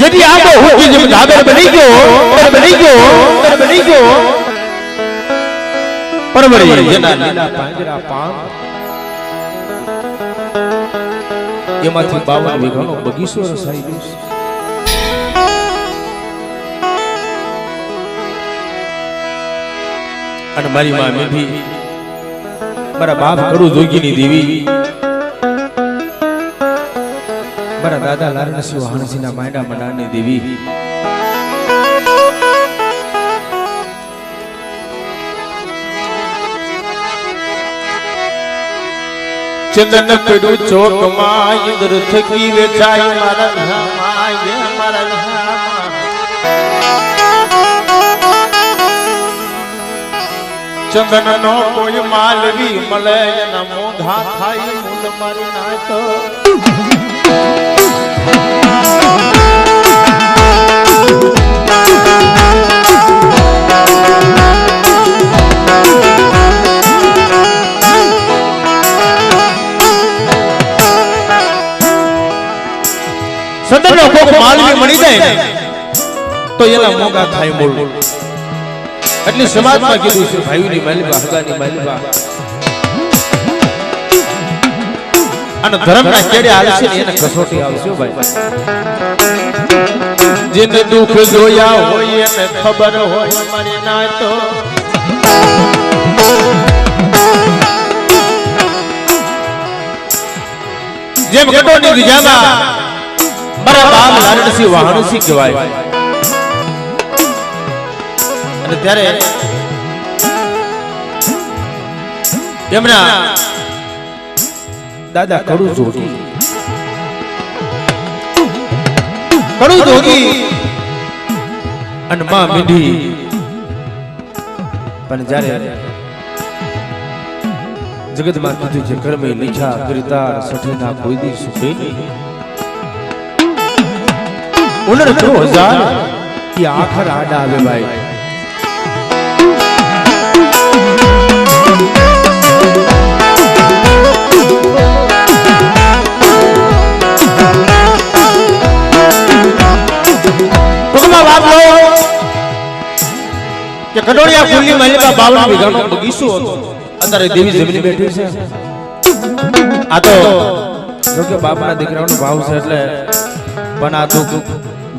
જેથી આંબો હુકી જેમ ધાબેર બની ગયો પરવળી જેના લીલા પાંજરા પાન એમાંથી 52 વીઘાનો બગીચો રસાઈ ગયો છે. અને મારી માં મીઠી મારા બાપ કડુ જોગીની દેવી મારા દાદા લારણસિંહ વાહણસિંહના માંડા મંડાની દેવી ચંદન પેડું ચોકમાં ઇન્દ્ર થકી વેચાય મારા ધામાય મારા ધામા ચંદન નો કોઈ માલવી મળે એના મોઢા થાય મૂલ મારી નાતો ચંદન નો કોક માલવી મળી જાય તો એના મોઢા થાય મૂલ એટલે સમાજમાં કીધું છે ભાઈઓની માલિબા હગાની માલિબા અને ધર્મના કેડે આવશે ને એને કસોટી આવશે ભાઈ. જેને દુઃખ જોયા હોય એને ખબર હોય મારી ના તો જેમ ગટોની દિજામાં મારા બાપ લારણસિંહ વાહણસિંહ કહેવાય. અને ત્યારે એમના દાદા કડુ જોગી અને માં મીઠી પણ જ્યારે જગતમાં કીધું છે કર્મે લીખા કીર્તાર સઠીના કોઈ દી સુખે નહીં ઉનર 2000 કે આખર આડા આવે ભાઈ. કે કડોળિયા ફૂલની માલિકા 52 વીઘાનો બગીચો હતો. અત્યારે દેવી જમીને બેઠી છે. આ તો જો કે બાપના દીકરાનો ભાવ છે એટલે પણ આ તો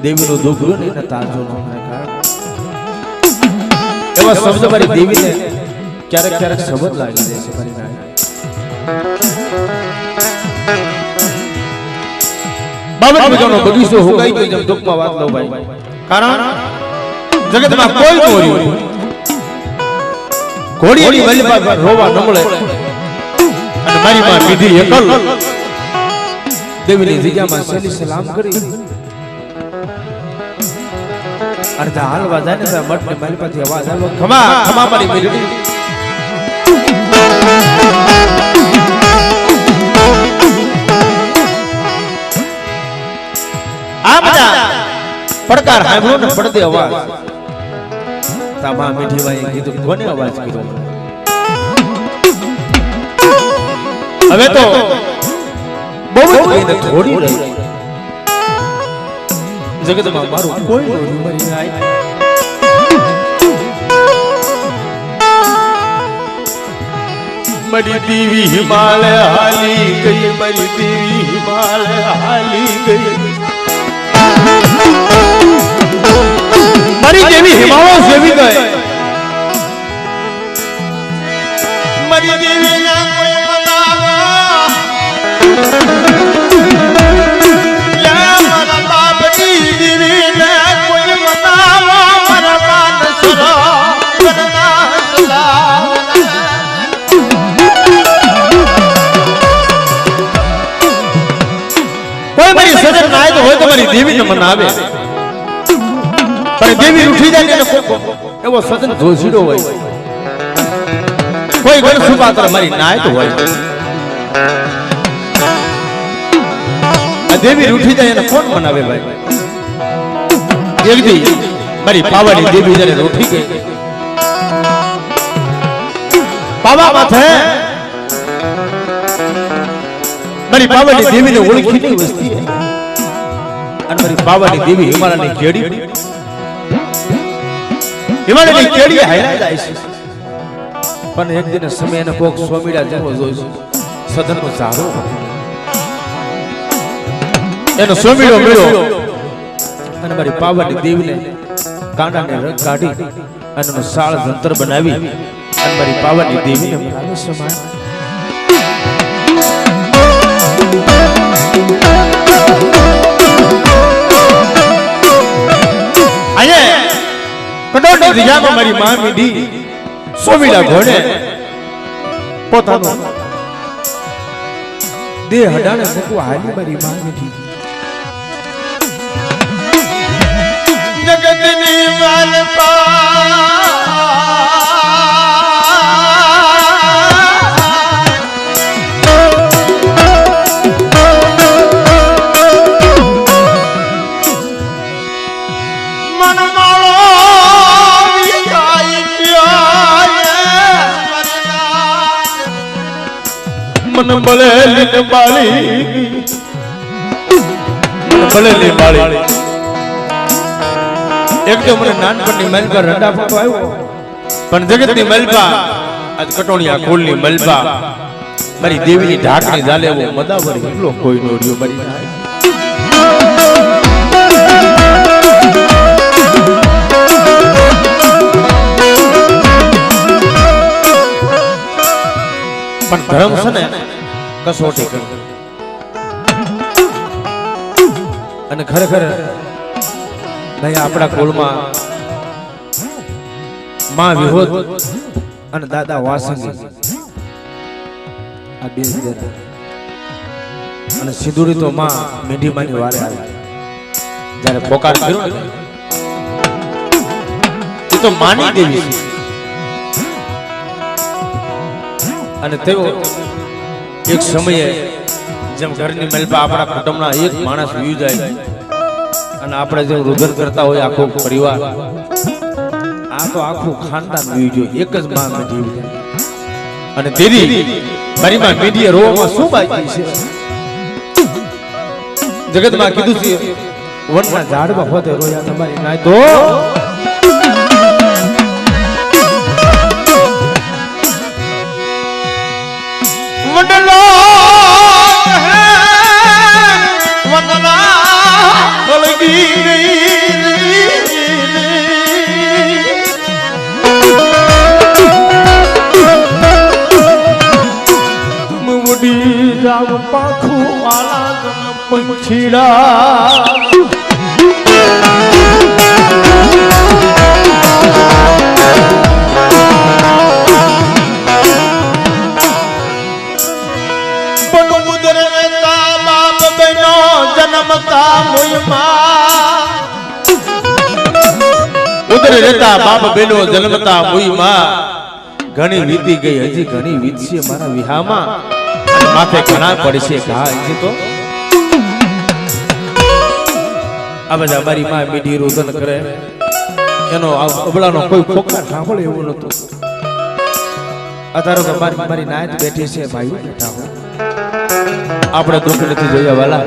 દેવીનું દુઃખ રહ્યું ને તાજો નો એવા શબ્દ મારી દેવીને ક્યારેક ક્યારેક શબ્દ લાગી જાય છે મારી નાની. 52 વીઘાનો બગીચો હુકાઈ ગયો જેમ દુઃખમાં વાત લો ભાઈ. કારણ જગતમાં કોઈ નોર્યું ઘોડીની વલીપા પર રોવા ન મળે અને મારી માં કીધી એકલ દેવીની જગ્યામાં સલી સલામ કરી અડધા હાલવા જાય ને મઠને મારી પાછી અવાજ આવ્યો ખમા ખમા મારી મેલડી. આ બધા પડકાર સાંભળો ને પડદે અવાજ તામા મીઠી બાઈએ કીધું કોને અવાજ કર્યો? હવે તો બહુ જ કહીને થોડી રહી જગતમાં મારું કોઈ નોર્યું મરી જાય. મારી દેવી હિમાલય હાલી ગઈ મારી દેવી હિમાલય હાલી ગઈ મારી દેવી હિમાલય સેવી ગઈ મારી દેવી ના કોઈ મનાવા યા મારા બાપની દેવી ના કોઈ મનાવા મારા માન સરા કરના સલા કોઈ મારી સજન નાય તો હોય તો મારી દેવી ને મનાવે પણ દેવી ઉઠી જાય ને એવો સજન જોશીડો હોય કોઈ ઘર સુપાત્ર મારી નાય તો હોય આ દેવી ઉઠી જાય એને કોણ મનાવે ભાઈ? એક દી મારી પાવાની દેવી જ્યારે ઉઠી ગઈ પાવા માથે મારી પાવાની દેવીને ઓળખી નહીં વસ્તી અને મારી બાવાની દેવી હિમાલયની કેડી હાઈલા જાય છે પણ એક દિન સમય એને કોક સ્વામીડા જેવો જોઈશું સદનનો ચારો એનો સ્વામીડો મળ્યો અને મારી પાવાની દેવીને કાંડાને રંગ કાઢી અને એનો સાળ જંતર બનાવી અને મારી પાવાની દેવીને મનાવે સમાય કડોડની દિશામાં મારી માં મીડી સોમીડા ઘોડે પોતાનો દેહ હડાને મૂકવા હાલી મારી માં મીડી જગતની વાલપા मन बलेली बाली एक तो મને નાનપણની મલપા રડા ફોટો આવ્યો પણ જગતની મલપા આજ કટોણિયા કુલની મલપા મારી દેવીની ઢાકણી ઝાલે એવો મદાવર એટલો કોઈ નો રહ્યો મારી પણ ધર્મ છે ને કસોટી કરી અને ખરેખર ભાઈ આપણા કુળમાં માં વિહોદ અને દાદા વાસંગી આ બે અને સિંદુરી તો માં મીઠી માની વારે આવી જ્યારે પોકાર કર્યો ને એ તો માની દેવી છે અને તેઓ એક સમયે જેમ ઘરની મલપા આપણા કુટુંબના એક માણસ વી જાય અને આપણે જેમ રુદન કરતા હોય આખો પરિવાર આ તો આખું ખાનદાન વી જોઈએ એક જ માં જીવ અને તેરી મારી માં મીડિયા રોવામાં શું બાકી છે જગતમાં કીધું છે વનના ઝાડમાં હોતે રોયા તમારી નાય તો वंदना बलगी मुड़ी राम पाखू वाला पंछीड़ा ઉદર રહેતા બાપ બેનો જન્મતા મુઈ માં ઘણી વીતી ગઈ હજી ઘણી વીતશે મારા વિહામાં અને માથે ઘણા પડશે ઘા હજી તો આ બધા મારી માં મીઠી રોદન કરે એનો અબળાનો કોઈ ફોકાર સાંભળે એવું નતું અત્યારે તો મારી નાચ બેઠી છે ભાઈ બેઠા હો આપણે દુઃખ નથી જોયા વાલા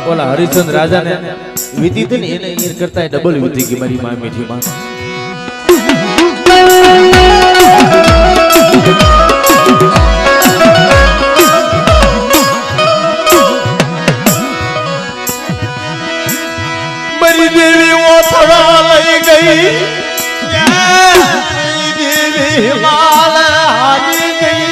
ઓલા હરિચંદ્ર રાજા ને વીતી હતી ને એને ઈર કરતા ડબલ વીતી ગઈ મારી માં મીઠી માં મારી દેવી ઓથડા લઈ ગઈ દેવી માલ હારી ગઈ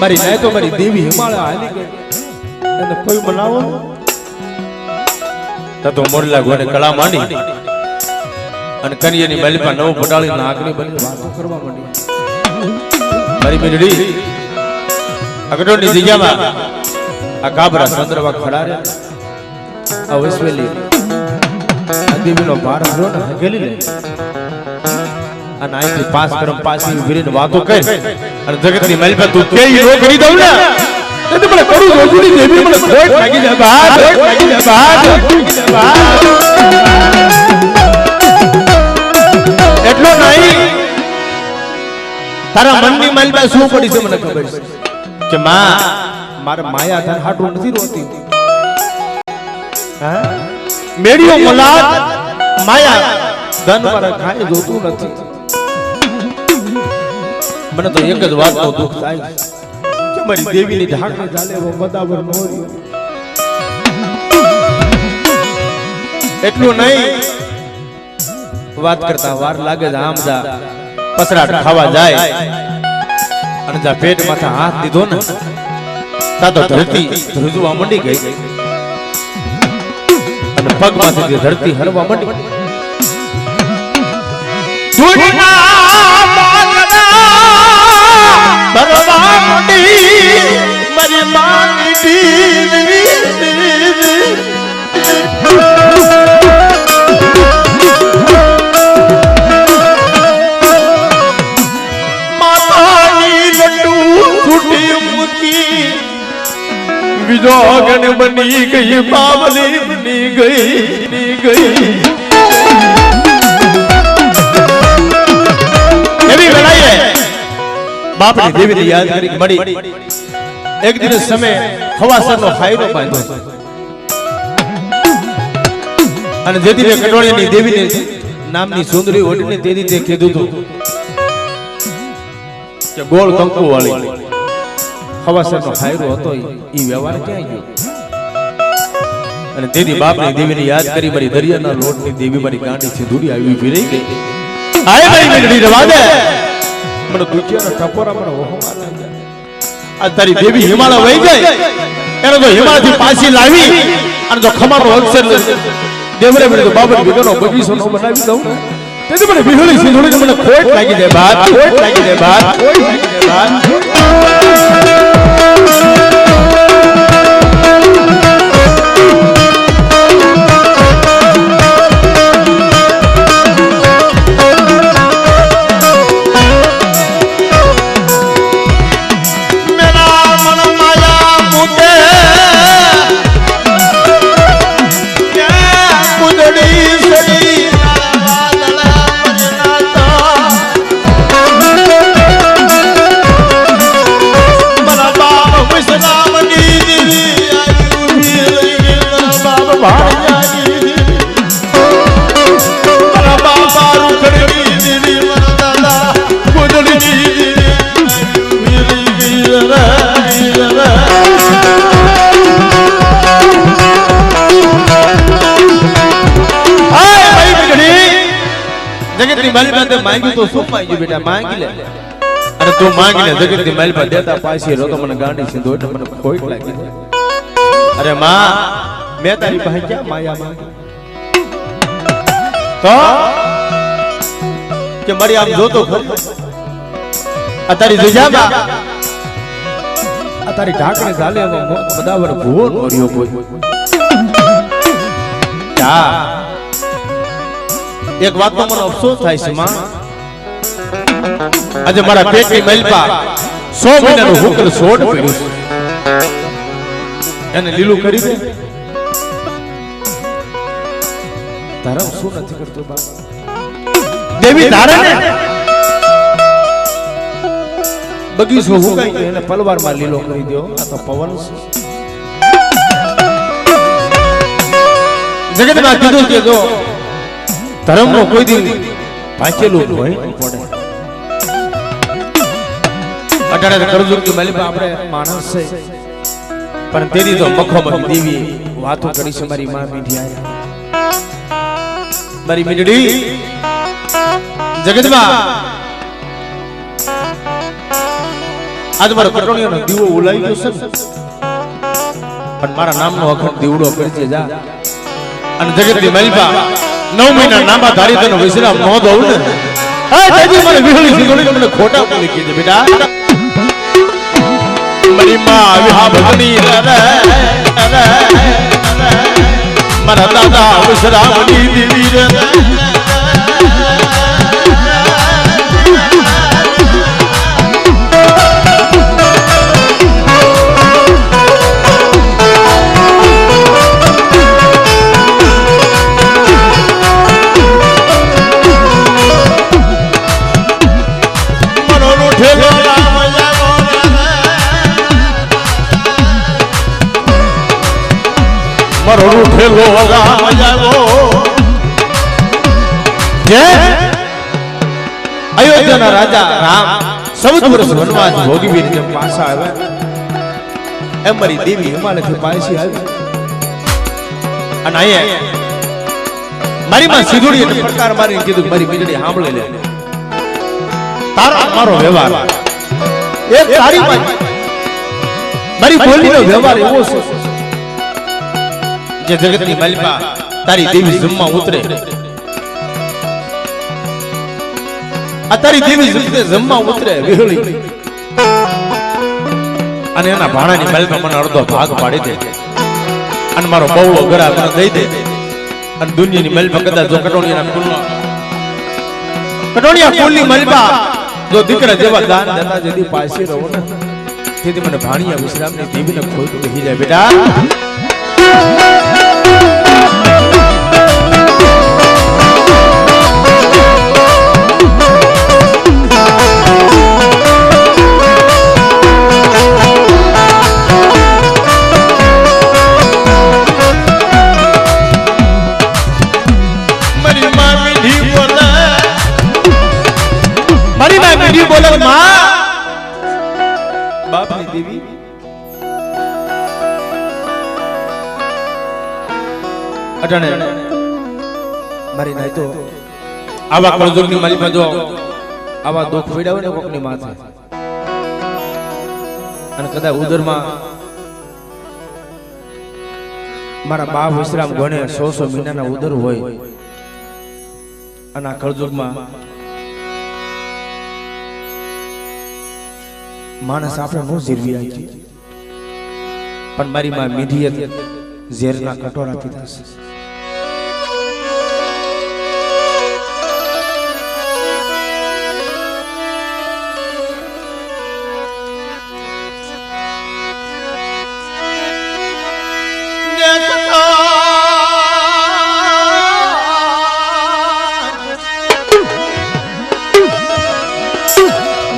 મારી નાય તો મારી દેવી હિમાલય હાલી ગઈ અને કોઈ બનાવો તો મોરલા ગોને કળા માંડી અને કન્યાની મલપા નવો પટાળી નાગની બની વાતો કરવા માંડી મારી મેલડી અગડોની જગ્યામાં આ કાબરા ચંદ્રવા ખડા રે આ વસવેલી આ દેવીનો ભાર હરો ને હકેલી લે અને આઈથી પાસ કરમ પાસી વિરીને વાતો કર અને જગતની મલપા તું કેઈ નો કરી દઉં ને તો મને કરું રોજની દેવી મને ખોટ લાગી જાય બહાર લાગી જાય બહાર એટલો નહીં તારા મનની માલમાં શું પડી છે મને ખબર છે કે માં મારે માયા તાર હાટું નથી રોતી હા મેડિયો મલાદ માયા ધન પર ખાઈ જોતું નથી મને તો એક જ વાતનો દુઃખ થાય કે મારી દેવીની ઢાકને ચાલે એવો બદાવર ન રહ્યો એટલું નહીં વાત કરતા વાર લાગે છે આમ જા પસરાટ ખાવા જાય અને જા પેટ માથે હાથ દીધો ને તા તો ધરતી ધ્રુજવા મંડી ગઈ અને પગ માંથી ધરતી હરવા મંડી ધૂળના પાકડા ભરવા મંડી મારી માની દીવી વિજોગન બની ગઈ બાવલી બની ગઈ એવી વેળાએ બાપની દેવીને યાદ કરી મળી એક દિવસ સમય હવાસરનો ખાયરો બાંધ્યો અને જેથી મેં કટોળીની દેવીને નામની સુંદરી ઓઢીને તેથી તે કીધું હતું કે ગોળ કંકુ વાળી હવાસરનો ખાયરો હતો ઈ વ્યવહાર ક્યાં ગયો અને તેથી બાપની દેવીને યાદ કરી મારી દરિયાના લોટની દેવી મારી ગાંડી સિંધુડી આવી ફીરાઈ ગઈ આય મારી મેલડી રવા દે મને દુખિયાના ટપોરા મને ઓહમાં લાગ્યા આ તારી દેવી હિમાલય વહી ગઈ એને તો હિમાલયથી પાછી લાવી અને જો ખમાનો અક્ષર દેવરે મને તો બાબર વિગનો બગીચો નો બનાવી દઉં તેથી મને વિહળી સિંધુડી મને ખોટ લાગી જાય બાપ ખોટ લાગી જાય બાપ ખોટ લાગી જાય બાપ માંગ્યું તો શું માંગ્યું બેટા માંગી લે અને તું માંગી લે જગતની માલ પર દેતા પાછી રો તો મને ગાંડી સિંધો એટલે મને ખોટ લાગી અરે માં મેં તારી પાસે ક્યાં માયા માંગી તો કે મારી આમ જોતો આ તારી દુજામાં આ તારી ઢાકણે ચાલે એવો બદાવર ભૂવો નો રહ્યો કોઈ એક વાતનો મને અફસોસ થાય છે માં આજે મારા પેટની મલપા 100 મહિનાનું હુકલ છોડ પડ્યું છે એને લીલું કરી દે તારા શું નથી કરતો બાપ દેવી તારે ને બગીચો હુકાઈ ગયો એને પલવારમાં લીલો કરી દો આ તો પવન છે જગતમાં કીધું કે જો ધર્મનો કોઈ દી ભાચેલું હોય પડે અટાણે કરજો કે માલિકા આપણે માણસ છે પણ તેરી તો મખોમખ દેવી વાતો કરી છે મારી માં મીઠી આયા મારી મીઠડી જગતમાં આજ મારો કટોળીનો દીવો ઉલાઈ ગયો છે પણ મારા નામનો અખંડ દીવડો કરજે જા અને જગતની માલિકા 9 મહિના નામા ધારી તને વિશ્રામ ન દઉં ને આ તેજી મને વિહળી સિંગોળી મને ખોટા બોલી કીધે બેટા મારી માં આવી હા ભગની રે મારા દાદા વિશ્રામ દીદી રે મારો રૂઠેલો રામ આવ્યો જે અયોધ્યાના રાજા રામ 14 વર્ષ વનવાસ ભોગવી જેમ પાછા આવ્યા એમ મારી દેવી હિમાલયથી પાછી આવી અને અહીંયા મારી માં સીધુડી એટલે પ્રકાર મારીને કીધું મારી મીંડળી સાંભળી લે તારો મારો વ્યવહાર એક તારી મારી બોલીનો વ્યવહાર એવો છે જે જગતની માલિકા તારી દેવી જમવા ઉતરે આ તારી દેવી જમવા ઉતરે વિહળી અને એના ભાણાની માલિકા મને અડધો ભાગ પાડી દે અને મારો બહુ ગરા મને દઈ દે અને દુનિયાની માલિકા કદાચ જો કટોળિયા કુલની માલિકા જો દીકરા જેવા દાન દેતા જેથી પાછી રહો ને તેથી મને ભાણિયા વિશ્રામની દેવીને ખોટું કહી જાય બેટા બોલો માં બાપની દેવી અટાણે મારી નાઈ તો આવા કળજુગની માલિકા જો આવા દુઃખ પડ્યા હોય ને કોકની માથે અને કદાચ ઉદરમાં મારા બા વિશ્રામ ગણે 100 મહિનાના ઉદર હોય અને આ કળજુગમાં માણસ આપણે નો જીરવી આવી પણ મારી માં મીઠી ઝેરના કટોરા પીધા છે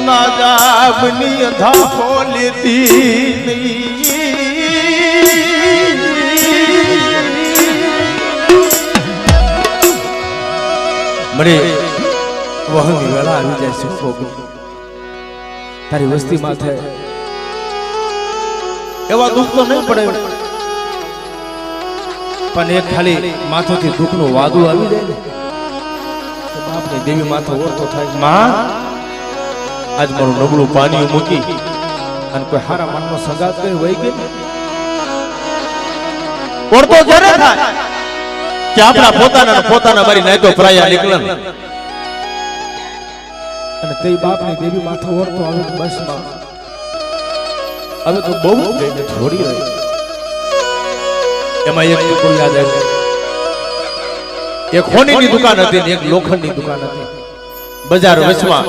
નાજાબની ધાફો લેતી મને વહની વેળા આવી જાય છે તારી વસ્તી માથે એવા દુઃખ તો નહીં પડે પણ એક ખાલી માથેથી દુઃખનું વાદળું આવી જાય ને બાપની દેવી માથે ઓળખો થાય માં આજ મારું નબળું પાણી મૂકી અને કોઈ હારા મનનો સંગાત કરી વહી ગઈ ઓળખો જ્યારે થાય કે આપણા પોતાના મારી નાયતો પ્રાયા નીકળન અને તે બાપની દેવી માથે ઓળખો આવે બસ માં હવે તો બહુ બેને છોડી રહી એમાં એક ટુકડો યાદ આવ્યો એક હોનીની દુકાન હતી ને એક લોખંડની દુકાન હતી બજાર વચમાં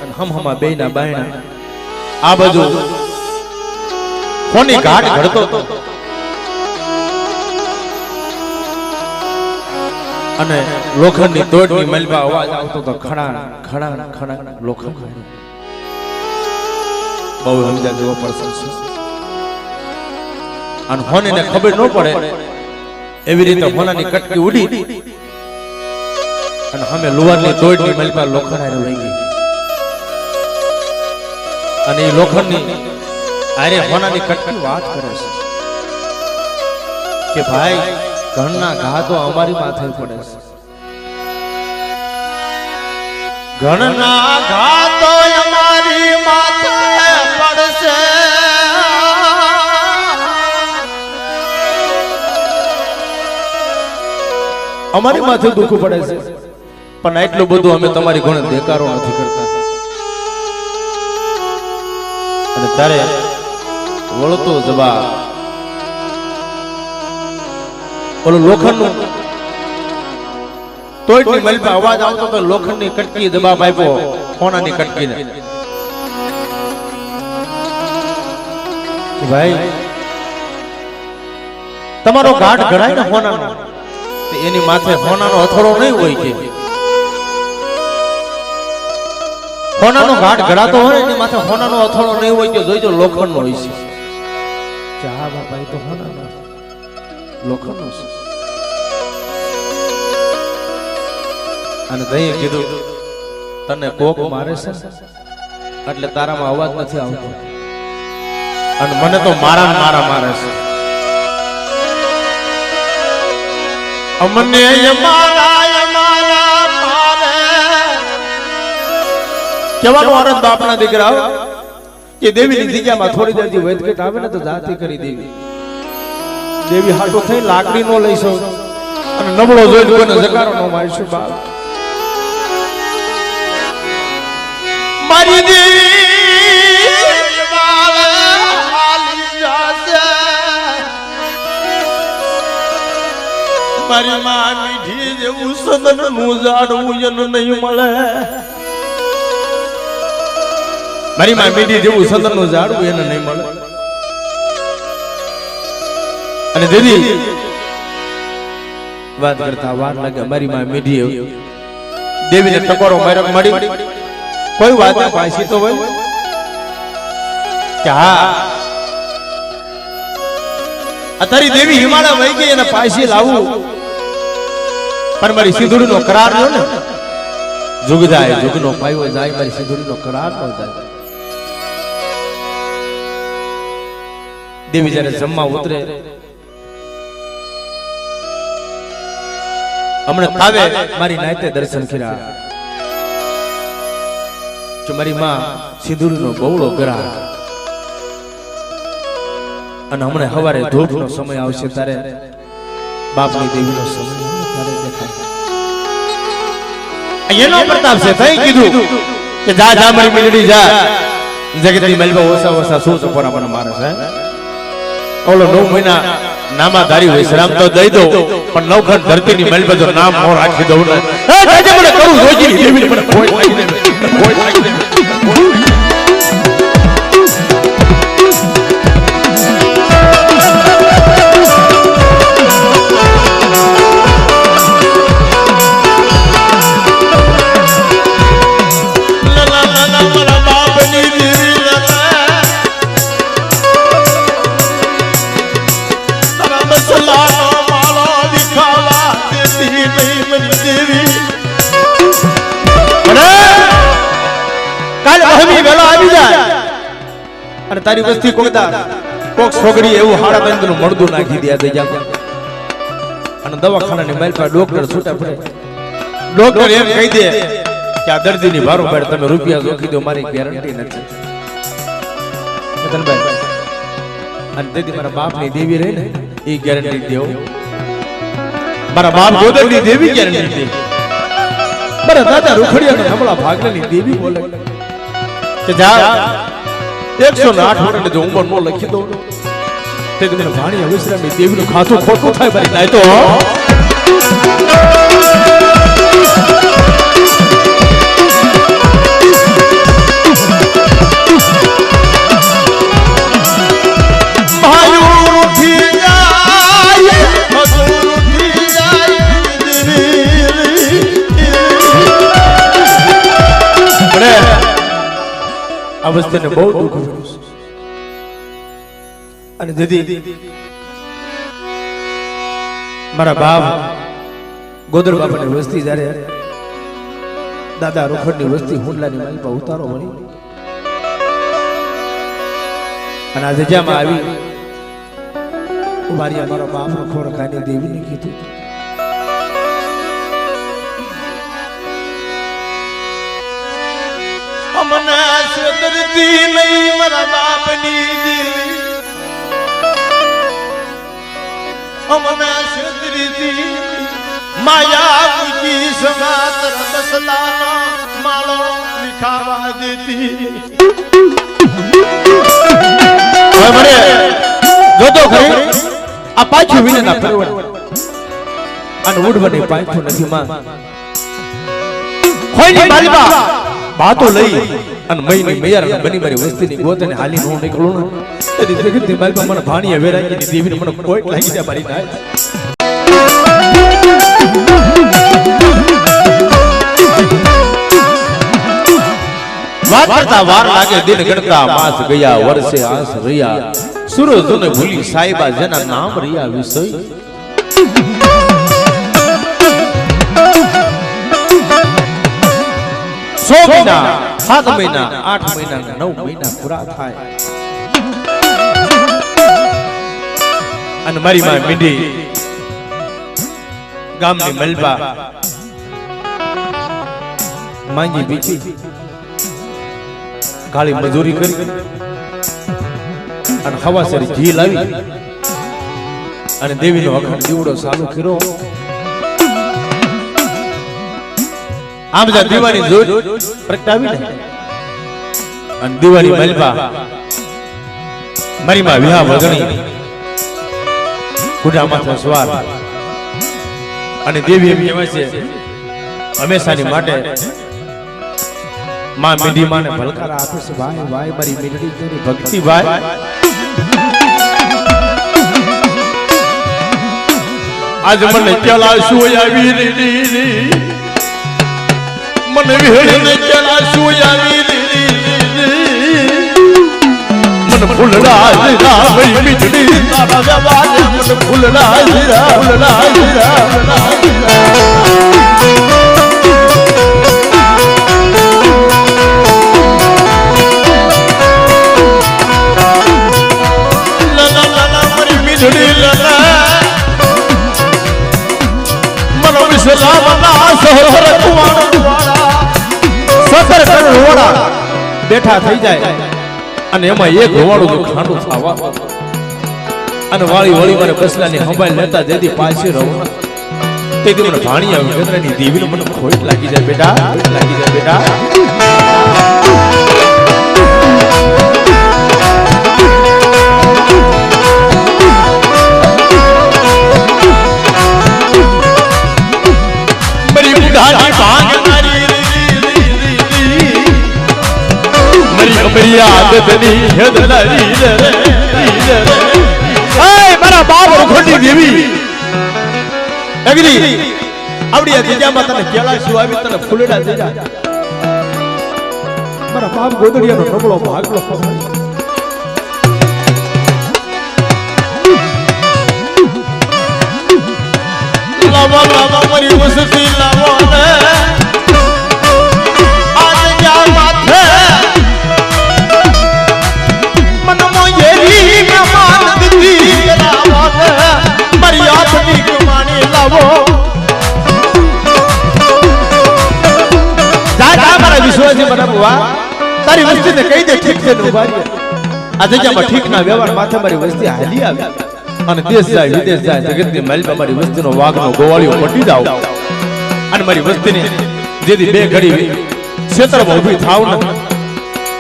અને હમહમા બેયના બાયણા આ બાજુ હોની ઘાટ ઘડતો હતો અને લોખંડની તોડની મલબા અવાજ આવતો તો ખડા ખડા ખડા લોખંડ બહુ સમજા જેવો પ્રસંગ છે અને હોનીને ખબર ન પડે એવી રીતે હોનાની કટકી ઉડી અને અમે લુવારની તોડની મલબા લોખંડ આરે લઈ ગઈ અને એ લોખંડની આરે હોનાની કટકી વાત કરે છે કે ભાઈ ઘરના ઘા તો અમારી માથે પડે છે ઘરના ઘા તો અમારી માથે પડશે અમારી માથે દુઃખ પડે છે પણ એટલું બધું અમે તમારી ઘણે દેકારો નથી કરતા અને તારે વળતો જવાબ ઓલો લોખંડનું તોડની મલબા અવાજ આવતો તો લોખંડની કટકી જવાબ આપ્યો હોનાની કટકીને ભાઈ તમારો ઘાટ ઘડાય ને હોનાનો એની માથે હોનાનો અથડો નહીં હોય કે હોનાનો ઘાટ ઘડાતો હોય એની માથે હોનાનો અથડો નહીં હોય કે જોઈજો લોખંડનો હોય છે ચા બાપા એ તો હોનાનો લોખંડનો છે. અને દઈએ કીધું તને કોક મારે છે એટલે તારામાં અવાજ નથી આવતો અને મને તો મારા મારે છે. અમને કેવાનો આનંદ બાપના દીકરા કે દેવીની જગ્યામાં થોડી દેરથી વૈદકેટ આવે ને તો જાતિ કરી દેવી. દેવી હાટો થઈ લાકડી નો લઈશો અને નબળો જોઈ કોઈને જકારો નો મારીશું બાપ. મારી દેવી મારી માં મીઠી જેવું સદન નું ઝાડવું એને નહીં મળે. મારી માં મીઠી જેવું સદન નું ઝાડવું એને નહીં મળે. અને દીદી વાત કરતા વાર લાગે મારી માં મીઠી દેવીને ટકોરો માર્યો મળી કોઈ વાત પાછી તો હોય કે હા અત્યારે દેવી હિમાલય વહી ગઈ અને પાછી લાવું પણ મારી સિંદૂરીનો કરાર નો ને જુગ જાય જુગનો પાયો જાય મારી સિંદૂરીનો કરાર નો જાય. દેવી જ્યારે જમવા ઉતરે હમણાં તાવે મારી નાયતે દર્શન કર્યા કે મારી માં સિંદૂરીનો બહુળો ગરા અને હમણાં હવારે ધૂપનો સમય આવશે ત્યારે બાપની દેવીનો સમય ત્યારે દેખાય. એનો પ્રતાપ છે થઈ કીધું કે જા જા મારી મિલડી જા જગતની મલબા ઓસા ઓસા શું સપોરા મને મારે છે. ઓલો 9 મહિના નામાધારી હોય શ્રામ તો દઈ દો પણ નવખંડ ધરતીની મલબા જો નામ મો રાખી દઉં ને આજે મને કરું જોજી દેવીને મને કોઈ લાગી દે કોઈ લાગી દે. અને તારી વસ્તી કોકદાર કોક છોકરી એવું હાડા બંધનું મળદું નાખી દે દઈ જા અને દવાખાનાની માલ પર ડોક્ટર છૂટા પડે. ડોક્ટર એમ કહી દે કે આ દર્દીની બારોબાર તમે રૂપિયા જોખી દો મારી ગેરંટી નથી. અને દીદી મારા બાપની દેવી રહી ને એ ગેરંટી દેવો મારા બાપ ગોદરની દેવી ગેરંટી દે મારા દાદા રૂખડિયા હમણાં ભાગલેની દેવી બોલે કે જા 108 વર્ષની જો ઉંમર નો લખી દો તે મને ભાણી અવિશ્રામની દેવીનું ખાતું ખોટું થાય મારી નાય તો આ વસ્તુને બહુ દુઃખ થયું અને દીદી મારા બાપ ગોદર બાપાની વસ્તી જ્યારે દાદા રોખડની વસ્તી હુંડલાની માલપા ઉતારો વળી અને આ જગ્યામાં આવી મારી મારા બાપનો ખોરખાની દેવીને કીધું અમને છેતરતી નહીં મારા બાપની દેવી અમને છેતરતી માયા પૂજી સમાતર બસલાનો માળો વિખાવા દેતી. હવે મને જોતો ખરી આ પાછું વિનેના પરવડ અને ઉડવાની પાછું નથી માં ખોઈની માલબા બાતો લઈ અને મઈની મેયર બની મારી વસ્તીની ગોતને હાલી નો નીકળું ને તેની જગતની માલબા મને ભાણીએ વેરાઈની દેવીને મને કોઈ લાગી જાય મારી નાય. વાત કરતા વાર લાગે દિન ગણતા માસ ગયા વર્ષે આસ રહ્યા સૂરજ ને ભૂલી સાહેબા જેના નામ રહ્યા વિષય 100 મહિના 7 મહિના 8 મહિના 9 મહિના પૂરા થાય અને મારી માં મીંડી ગામની મલબા માંગી બીજી ગાળી મજૂરી કરી અને હવાસરી ઘી લાવી અને દેવીનો અખંડ દીવડો ચાલુ કર્યો આમ જા દીવાની જોત પ્રગટાવી ને અને દીવાની મલબા મારી માં વિહા વગણી કુડામાં સવાર અને દેવી એમ કહેવાય છે હંમેશાની માટે માં મીંડી માને ભલકારા આપે છે ભાઈ ભાઈ મારી મીંડી તેરી ભક્તિ ભાઈ આજ મને કેલા શું આવી રી મને વિહળને કેલા શું આવી રી મને ફૂલડા જીરા મારી મીંડી તારા જવાને મને ફૂલડા જીરા બેઠા થઈ જાય અને એમાં એક હોવાળું જો ખાંડું ખાવા અને વાળી વળી મારે બસલાની સંભાળ લેતા જેથી પાછી રહું તેથી મને ભાણી આવી ગજરાની દેવીને મને ખોટ લાગી જાય બેટા મારા બાપ ખોટી દેવી અગરી આવડી જગ્યામાં તને કેળા શું આવી તને ફૂલડા થઈ જાય મારા બાપ ગોદડિયાનો નબળો ભાગલો લાવા લાવા મારી વસતી લાવો ને આજ જા માથે મનમો યેરી કમાન દીધી લાવો ને મારી આપની કમાણી લાવો દાદા મારા વિશ્વાસી બના બુવા તારી વસ્તીને કહી દે ઠીક છે ઉભારી આ જગ્યામાં ઠીક ના વ્યવહાર માથે મારી વસ્તી હાલી આવી અને દેશ જાય વિદેશ જાય જગતની માલિકા મારી વસ્તીનો વાઘનો ગોવાળીઓ પટી જાવ અને મારી વસ્તીને જેથી બે ઘડી ક્ષેત્રમાં ઊભી થાવ ને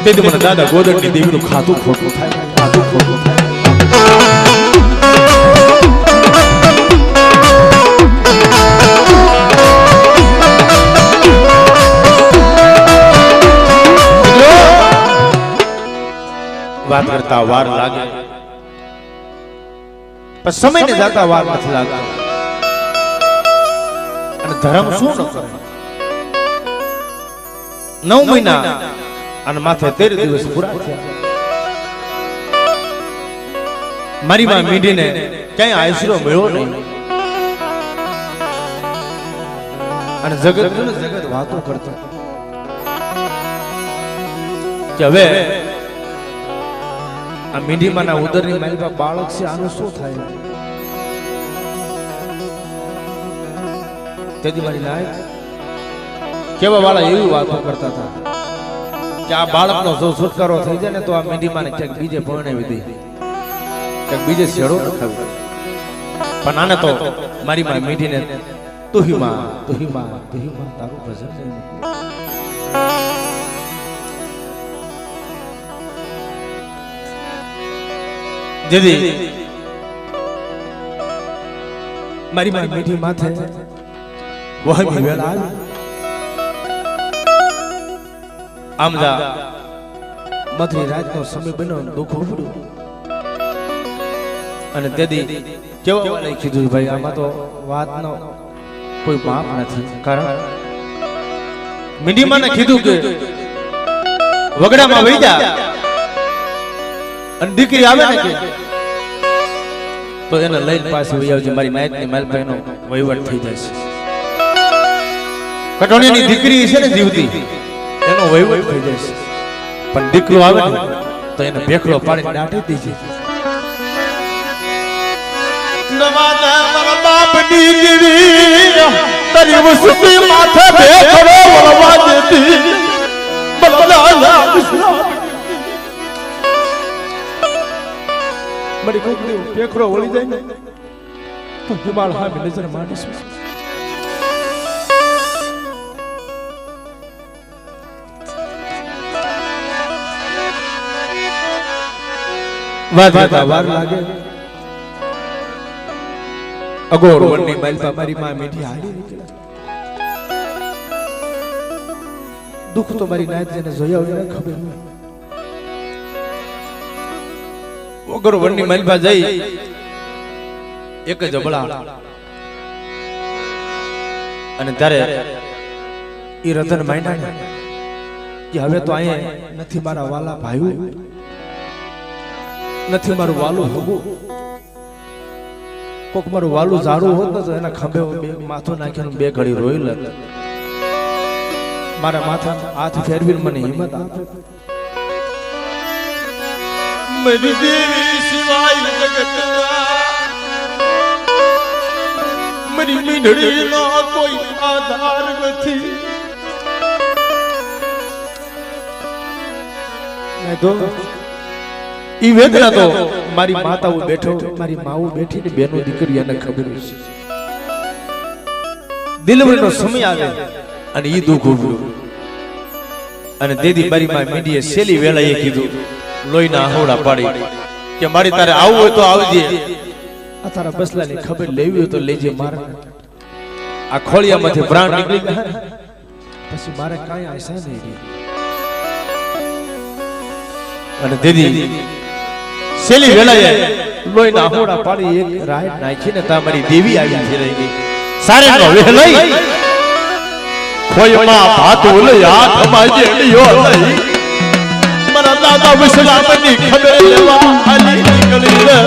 તેથી મને દાદા ગોદડની દેવીનું ખાતું ખોટું થાય વાત કરતા વાર લાગે પણ સમયને જાતા વાર નથી લાગતા અને ધર્મ શું ન કરે 9 મહિના અને માથે 13 દિવસ પૂરા થયા મારી માં મીંડીને ક્યાંય આશરો મળ્યો નહીં અને જગત વાતો કરતા કે હવે આ મીંડીમાના ઉદરની માલિકા બાળક છે આનું શું થાય તેથી મારી લાયક કેવા વાળા એવી વાતો કરતા હતા કે આ બાળકનો જો છુટકારો થઈ જાય ને તો આ મીંડીમાને ક્યાંક બીજે પરણાવી દે ક્યાંક બીજે છેડો નખાવી પણ આને તો મારી માં મીંડીને તુહી માં તારું ભજન જેથી મારી માં મીઠી માથે વહમી વેળા આવી આમદા મધરી રાતનો સમય બન્યો દુઃખ ઉપડ્યું અને તેથી કેવા વાળે કીધું ભાઈ આમાં તો વાતનો કોઈ માપ નથી કારણ મીઠી માને કીધું કે વગડામાં વહી જા અને દીકરી આવે ને કે તો એને લઈને પાસે વહી આવજે મારી નાયકની માલપાઈનો વહીવટ થઈ જાય છે કટોણીની દીકરી છે ને જીવતી એનો વહીવટ થઈ જશે, પણ દીકરો આવે ને તો એને ભેખડો પાડીને દાટી દેજે. નવાના મારા બાપની દીવી તારી વસતી માથે ભેખડો વળવા દેતી બલબલા મરી કોક દી ભેખડો વળી જાય ને તો હિમાળ હામે નજર માંડીશ. વાર લાગે અગોર વનની માલપા મારી માં મીઠી હાલી નીકળ્યા. દુઃખ તો મારી નાત જેને જોયા હોય ને ખબર હોય. અગોર વનની માલપા જઈ એક જ અબળા અને ત્યારે ઈ રતન માંડ્યા કે હવે તો અહીંયા નથી મારા વાલા ભાઈઓ, નથી મારું વાલું હગું. કોક મારું વાલું ઝાડું હોત ને તો એના ખંભે માથું નાખીને બે ઘડી રોઈ લે. મારા માથા હાથ ફેરવીને મને હિંમત આપે. મારી દેવી સિવાય જગતના મારી મીંઢળીનો કોઈ આધાર નથી. તો ઈ વેદના તો મારી માતાઓ બેઠો, મારી માઓ બેઠી ને બેનો દીકરી એને ખબર છે. દિલવરીનો સમય આવે અને ઈ દુઃખ ઉભું અને દેદી મારી માં મીડીએ સેલી વેળાએ કીધું લોહીના આહોડા પાડી કે મારી તારે આવું હોય તો આવજે, આ તારા બસલાની ખબર લેવી હોય તો લેજે. મારે આ ખોળિયામાંથી પ્રાણ નીકળી ગયા પછી મારે કાંઈ આશા નહીં. અને દેદી સેલી વેલાએ લોહીના આહોડા પાડી એક રાય નાખીને તમારી દેવી આવી છે રહી ગઈ. સારે નો વેલઈ ખોયમાં ભાત ઓલે હાથમાં જેડિયો લઈ મારા દાદા વિસલામની ખબર લેવા આલી નીકળી રે.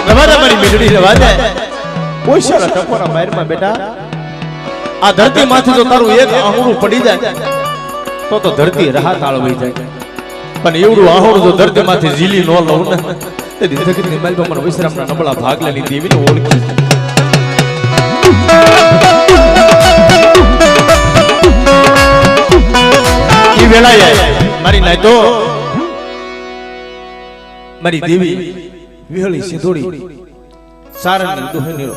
રવાદા મારી મેલડી રવાદા ઓશરા ટકોરા મારમાં બેટા આ ધરતી માંથી જો તારું એક આહુડું પડી જાય તો ધરતી રાહત આળવી જાય. પણ એવડું આહુડું જો ધરતી માંથી ઝીલી ન લઉં ને તે ધરતીની માલપા મને વિશ્રામના નબળા ભાગલાની દેવીને ઓળખી. ઈ વેળાએ મારી નાય તો મારી દેવી વિહળી સિંધોડી સારણની દોહની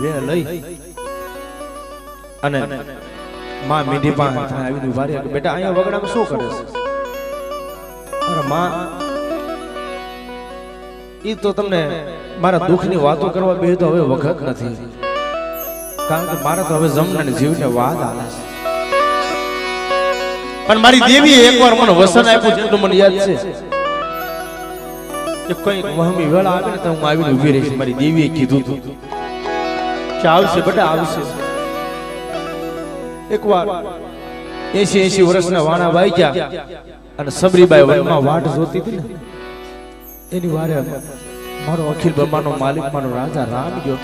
વે લઈ અને માં મીઠી પાસે આવીને ઉભા રહ્યા કે બેટા અહીંયા વગડામાં શું કરે છે? અરે માં ઈ તો તમને મારા દુઃખની વાતો કરવા બે તો હવે વખત નથી, કારણ કે મારા તો હવે જમના જીવને વાદ આવે છે. પણ મારી દેવીએ એકવાર મને વસન આપ્યું જેટલું મને યાદ છે કે કઈ વહમી વેળા આવે ને તો હું આવીને ઊભી રહીશ. મારી દેવીએ કીધું હતું કે આવશે બેટા આવશે. એકવાર 80 વર્ષના વાણા વાઈ ગયા અને સબરીબાઈ વનમાં વાટ જોતી હતી ને એની વારે મારો અખિલ બ્રહ્માંડનો માલિક મારો રાજા રામ ગયો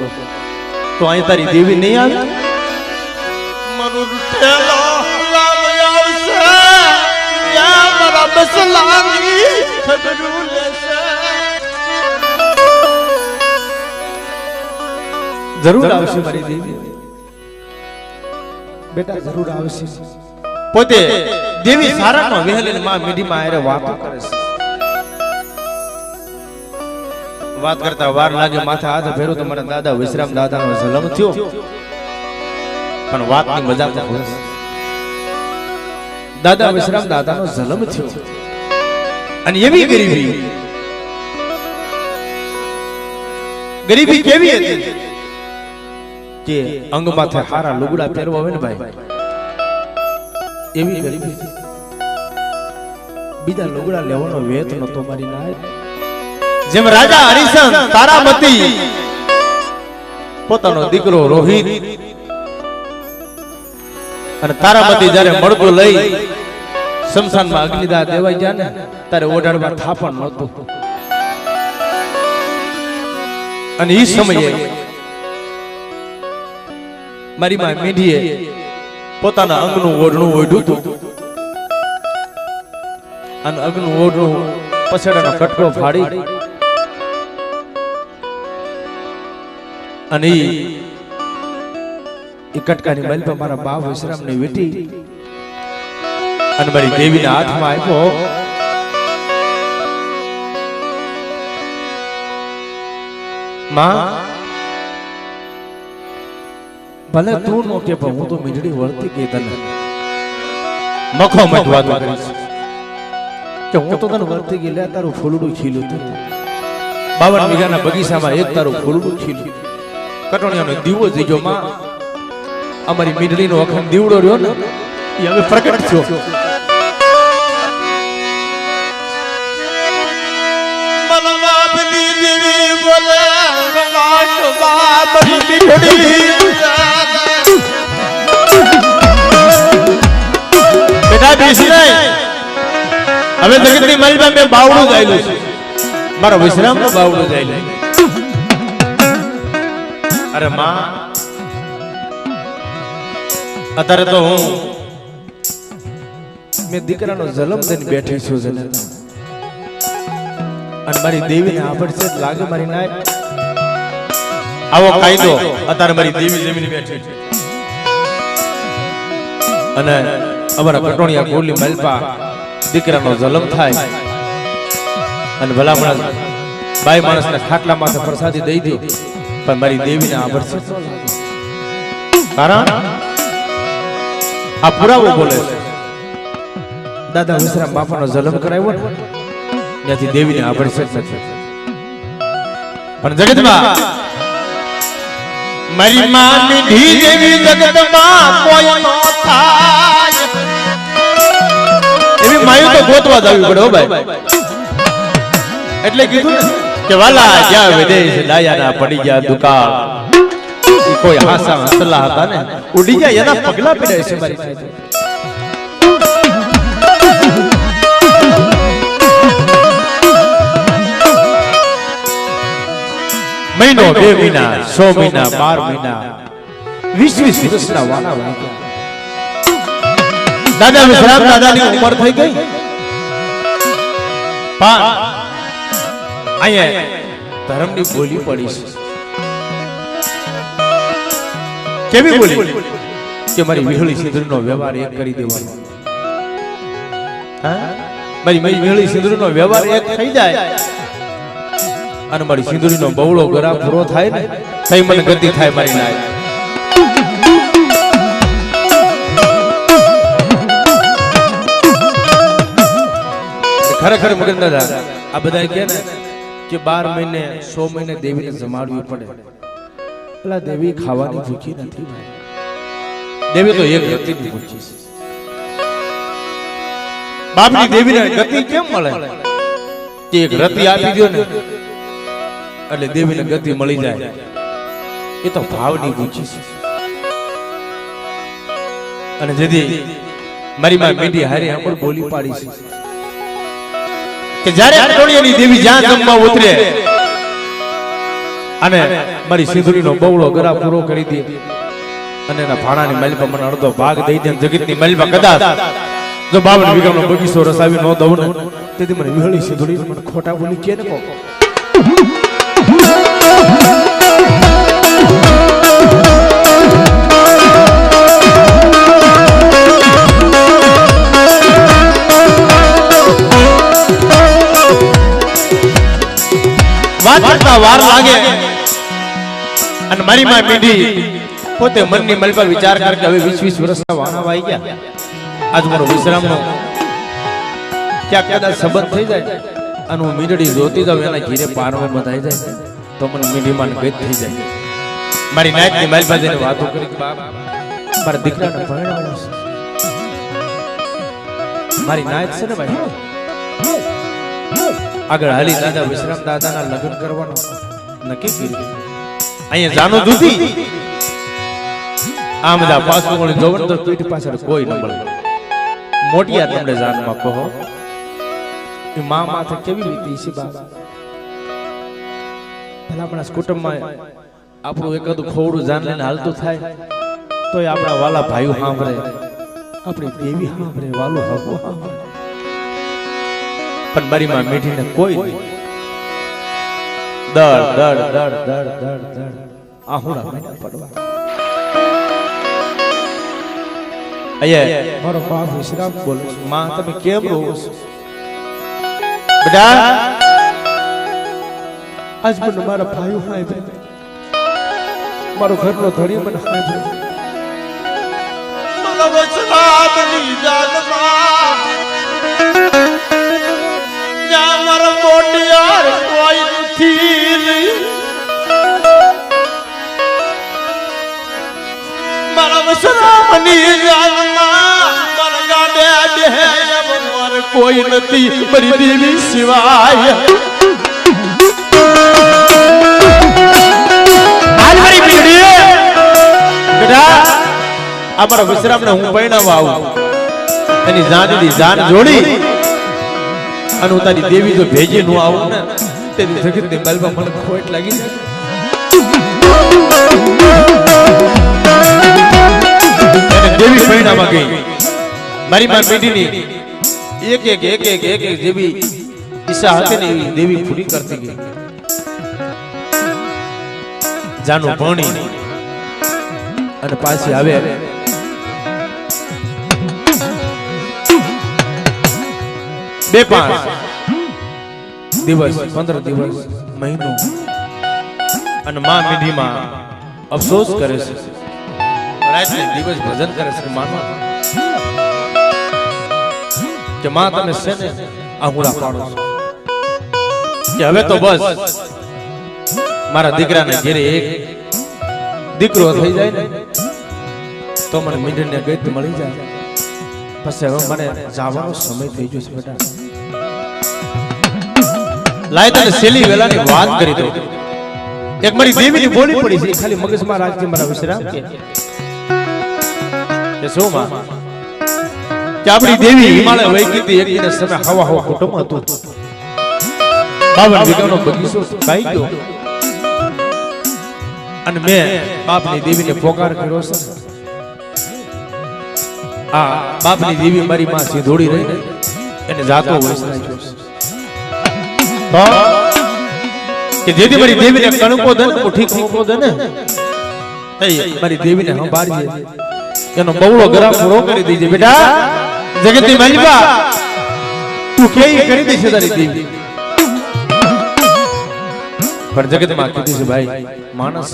તો અહીં તારી દેવી નહીં આવી? મારો રૂઠેલો રામ આવશે યા મારા બસલાની ખબરું લેશે. જરૂર આવશે મારી દેવી બેટા, જરૂર આવશે. પોતે દેવી સારામાં વહેલી માં મીઠીમાં આરે વાતો કરે છે. વાત કરતા વાર લાગે માથે હાથ ફેરો તો મારા દાદા વિશ્રામ દાદાનો જન્મ થયો, પણ વાતની મજા તો ખોસ. દાદા વિશ્રામ દાદાનો જન્મ થયો અને એવી ગરીબી કેવી હતી કે અંગ માથે હારા લુગડા પહેરવા હોય ને ભાઈ એવી ગરીબી. બીજા લુગડા લેવાનો વેત નતો મારી નાય. જેમ રાજા હરિશન તારામતી પોતાનો દીકરો રોહિત અને તારામતી જ્યારે મળતો લઈ શમશાનમાં અગ્નિદાહ દેવાઈ ગયા ને ત્યારે ઓઢાડવા થાપણ નહોતું. અને એ સમયે મારી માં મીઠીએ પોતાના અંગનું ઓઢણું ઓઢ્યું હતું અને અંગનું ઓઢણું પછાડાનો કટકો ફાડી અને એ કટકાની મલ પર મારા બાપ વિશ્રામને વીટી અને મારી દેવીના હાથમાં આપ્યો. માં ભલે તું નો કે પણ હું તો મીંડળી વળતી કે તને મખો મત વાતો કરીશ કે હું તો તને વળતી ગઈ લે તારું ફૂલડું ખીલું તું 52 વીઘાના બગીચામાં એક તારું ફૂલડું ખીલું કટોણિયાનો દીવો જીજો માં અમારી મીંડળીનો અખંડ દીવડો રહ્યો ને એ હવે પ્રગટ થયો. મલવાબની દેવી બોલે બાબરી મીંડળી બેટા બેસી રહે. હવે જગતની માલમાં મેં બાવડું જાયેલું છે મારો વિશ્રામનો બાવડું જાયેલું. અરે માં અત્યારે તો હું મેં દીકરાનો જન્મ દઈને બેઠી છું જનતા અને મારી દેવીને આવડશે લાગે મારી નાય આવો કાયદો અત્યારે મારી દેવી જમીન બેઠી છે અને અમારા કટોણિયા કોલી મલપા દીકરાનો જન્મ થાય અને ભલામણ બાઈ માણસને ખાટલા માથે પ્રસાદી દઈ દે પણ મારી દેવીને આવડશે કારણ આ પુરાવો બોલે છે. દાદા વિશ્રામ બાપાનો જન્મ કરાવ્યો ને ત્યાંથી દેવીને આવડશે જ નથી. પણ જગતમાં મારી માં મીઠી દેવી જગતમાં કોઈ નો થાય એવી માયું તો ગોતવા જાવી પડે હો ભાઈ. એટલે કીધું ને કે વાલા જ્યાં વિદેશ લાયાના પડી ગયા દુકાળ કોઈ હાસા હસલા હતા ને ઉડી ગયા એના પગલા પડ્યા છે મારી સાથે. મહિનો 2 મહિના 6 મહિના 12 મહિના 20 વર્ષના વાલા વાગ્યા. દાદા વિશ્રામ દાદાની ઉંમર થઈ ગઈ પણ અહીંયા ધર્મની બોલી પડી છે. કેવી બોલી કે મારી વિહળી સિંદૂરનો વ્યવહાર એક કરી દેવાનો. હા મારી વિહળી સિંદૂરનો વ્યવહાર એક થઈ જાય અને મારી સિંદૂરીનો બવળો ગરા પૂરો થાય ને તઈ મને ગતિ થાય મારી નાય. ખરેખર મગન દાદા આ બધા કહે ને કે 12 મહિને 100 મહિને દેવીને જમાડવી પડે. પેલા દેવી ખાવાની ભૂખી નથી ભાઈ. દેવી તો એક ગતિની ભૂખી છે. બાપની દેવીને ગતિ કેમ મળે કે એક રતિ આપી દો ને એટલે દેવીને ગતિ મળી જાય. એ તો ભાવની ભૂખી છે. અને જેથી મારી માં મીઠી હારી આંબળ બોલી પાડી છે કે જ્યારે કટોળિયાની દેવી જ્યાં જમવા ઉતરે અને મારી સિંદૂરીનો બવળો ગરા પૂરો કરી દે અને એના ભાણાની મલમાં મને અડધો ભાગ દઈ દે. જગતની મલમાં કદાચ જો 52 વીઘાનો બગીચો રસાવી ન દઉં ને તેથી મને વિહળી સિંદૂરી મને ખોટા બોલી કે ને કહો. વાર લાગે અને મારી માં મીઠી પોતે મનની મલ પર વિચાર કરે કે હવે 20 વર્ષના વાણા વાઈ ગયા. આજ મારો વિશ્રામનો ક્યાંક કદાચ સંબંધ થઈ જાય અને હું મીંડળી જોતી જાઉં એના ઘીરે પારવા બધાઈ જાય તો મને મીંડી માં ભેદ થઈ જાય. મારી નાયકની મલ પર જઈને વાતો કરી બાપ મારા દીકરાને પરણાવવાનો છે. મારી નાયક છે ને ભાઈ આગળ હાલી દાદા વિશ્રામ દાદાના લગ્ન કરવાનો નક્કી કર્યું. અહીંયા જાનું દૂધી આમ બધા પાછું જોવન તો પીઠ પાછળ કોઈ ન મળે. મોટિયા તમને જાનમાં કહો એ માં માથે કેવી વીતી છે બાપ. ભલા આપણા કુટુંબમાં આપણું એકાદું ખોડું જાન લઈને હાલતું થાય તોય આપણા વાલા ભાઈઓ સાંભળે, આપણી દેવી સાંભળે, વાલું હગો સાંભળે, પણ મારી માં મીઠીને કોઈ નહીં. દળ દળ દળ દળ દળ દળ આહુડા મહિના પડવા. અહીંયા મારો બાપ વિશ્રામ બોલે છે. માં તમે કેમ રોવો છો? બેટા આજ મને મારા ભાઈઓ સાંભળે, મારો ઘરનો ધણી મને સાંભળે. મારા વચનાની જાનમાં જ્યાં મારા મોટિયાર કોઈ નથી, મારા વચનાની જાનમાં મારા ગાડે મારે કોઈ નથી મારી દેવી સિવાય. અમારા વિશ્રામ ને હું પૈણાવા આવું, એની જાનની જાન જોડી અને હું તારી દેવી જો ભેજી નું આવું ને તેની જગત ની બાલમાં મને ખોટ લાગી જાય. દેવી પૈણામાં ગઈ, મારી માં મીઠીની એક એક એક એક એક એક જેવી ઈચ્છા હતી ને એવી દેવી પૂરી કરતી ગઈ. જાનું ભણી અને પાછી આવે. બે 5 દિવસ 15 દિવસ મહિનો અને માં મીઠીમાં અફસોસ કરે છે, રાત્રે દિવસ ભજન કરે છે માનો કે માં તમે છે ને આહુડા પાડો છો કે હવે તો બસ મારા દીકરાને ઘરે એક દીકરો થઈ જાય ને તો મને મીઠીને ગઈત મળી જાય, પછી હવે મને જવાનો સમય થઈ ગયો છે. બેટા લાય તને સેલી વેલાની વાત કરી દઉં. એક મારી દેવીની બોલી પડી છે, ખાલી મગજમાં રાખજે મારા વિશ્રામ કે શું માં કે આપણી દેવી હિમાલય વહી ગઈ હતી. એક દિને સમય હવા હવા કુટુંબ હતું, 52 વીઘાનો બગીચો કાઈ ગયો અને મેં બાપની દેવીને પોકાર કર્યો છે. આ બાપની દેવી મારી માં સીધોડી રહીને એને જાતો વૈસરાઈ ગયો તો કે જેથી મારી દેવીને કણકો દે ને મુઠ્ઠી કણકો દે ને એ મારી દેવીને સંભાળજે, એનો બવળો ગરા પૂરો કરી દેજે. બેટા જગતની માલિકા તું કેઈ કરી દેશે તારી દેવી, પણ જગતમાં કીધું છે ભાઈ માણસ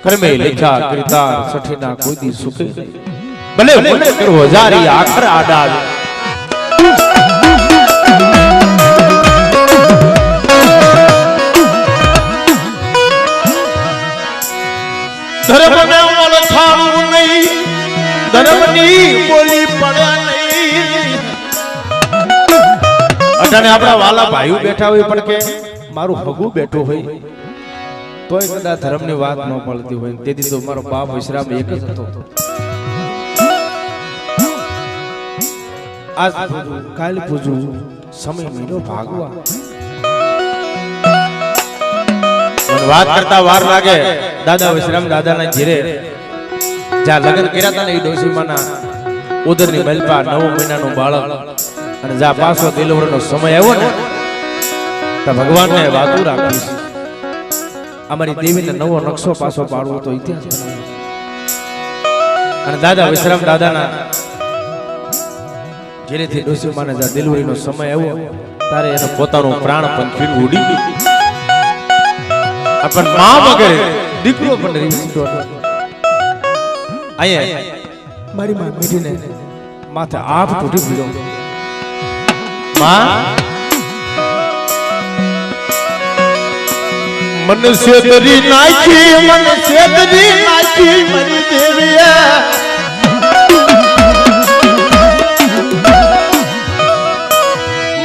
કર્મે લેખા કૃતા સઠીના કોઈ દી સુખે ભલે મને કરવો જારી આખર આડા. ધર્મને ઓળખાવું નહીં, ધર્મની બોલી પડે નહીં. અટાણે આપણા વાલા ભાઈઓ બેઠા હોય પણ કે મારું હગું બેઠું હોય તોય કદાચ ધર્મની વાત ન મળતી હોય. તેથી તો મારો બાપ વિશ્રામ એક જ હતો. આજ પૂજું કાલ પૂજું સમય મહિનો ભાગવા વાત કરતા વાર લાગે. દાદા વિશ્રામ દાદાના ઘેરે જ્યાં લગ્ન કર્યા હતા ને એ ડોસીમાના ઉદરની મલપા 9 મહિનાનું બાળક અને જ્યાં પાછો દિલવરનો સમય આવ્યો ને તો ભગવાનને વાતું રાખી છે. અમારી દેવીને નવો નકશો પાછો પાડવો તો ઇતિહાસ બનાવ્યો. અને દાદા વિશ્રામ દાદાના ઘેરેથી ડોસીમાને જ્યાં ડિલિવરીનો સમય આવ્યો ત્યારે એને પોતાનું પ્રાણ પંખી ઉડી ગયું. આપણ માં વગર દીકરો પણ રીતો અહીંયા મારી માં મીઠીને માથે આપ તૂટી પડ્યો. માં મન સેતરી નાખી મારી દેવીએ,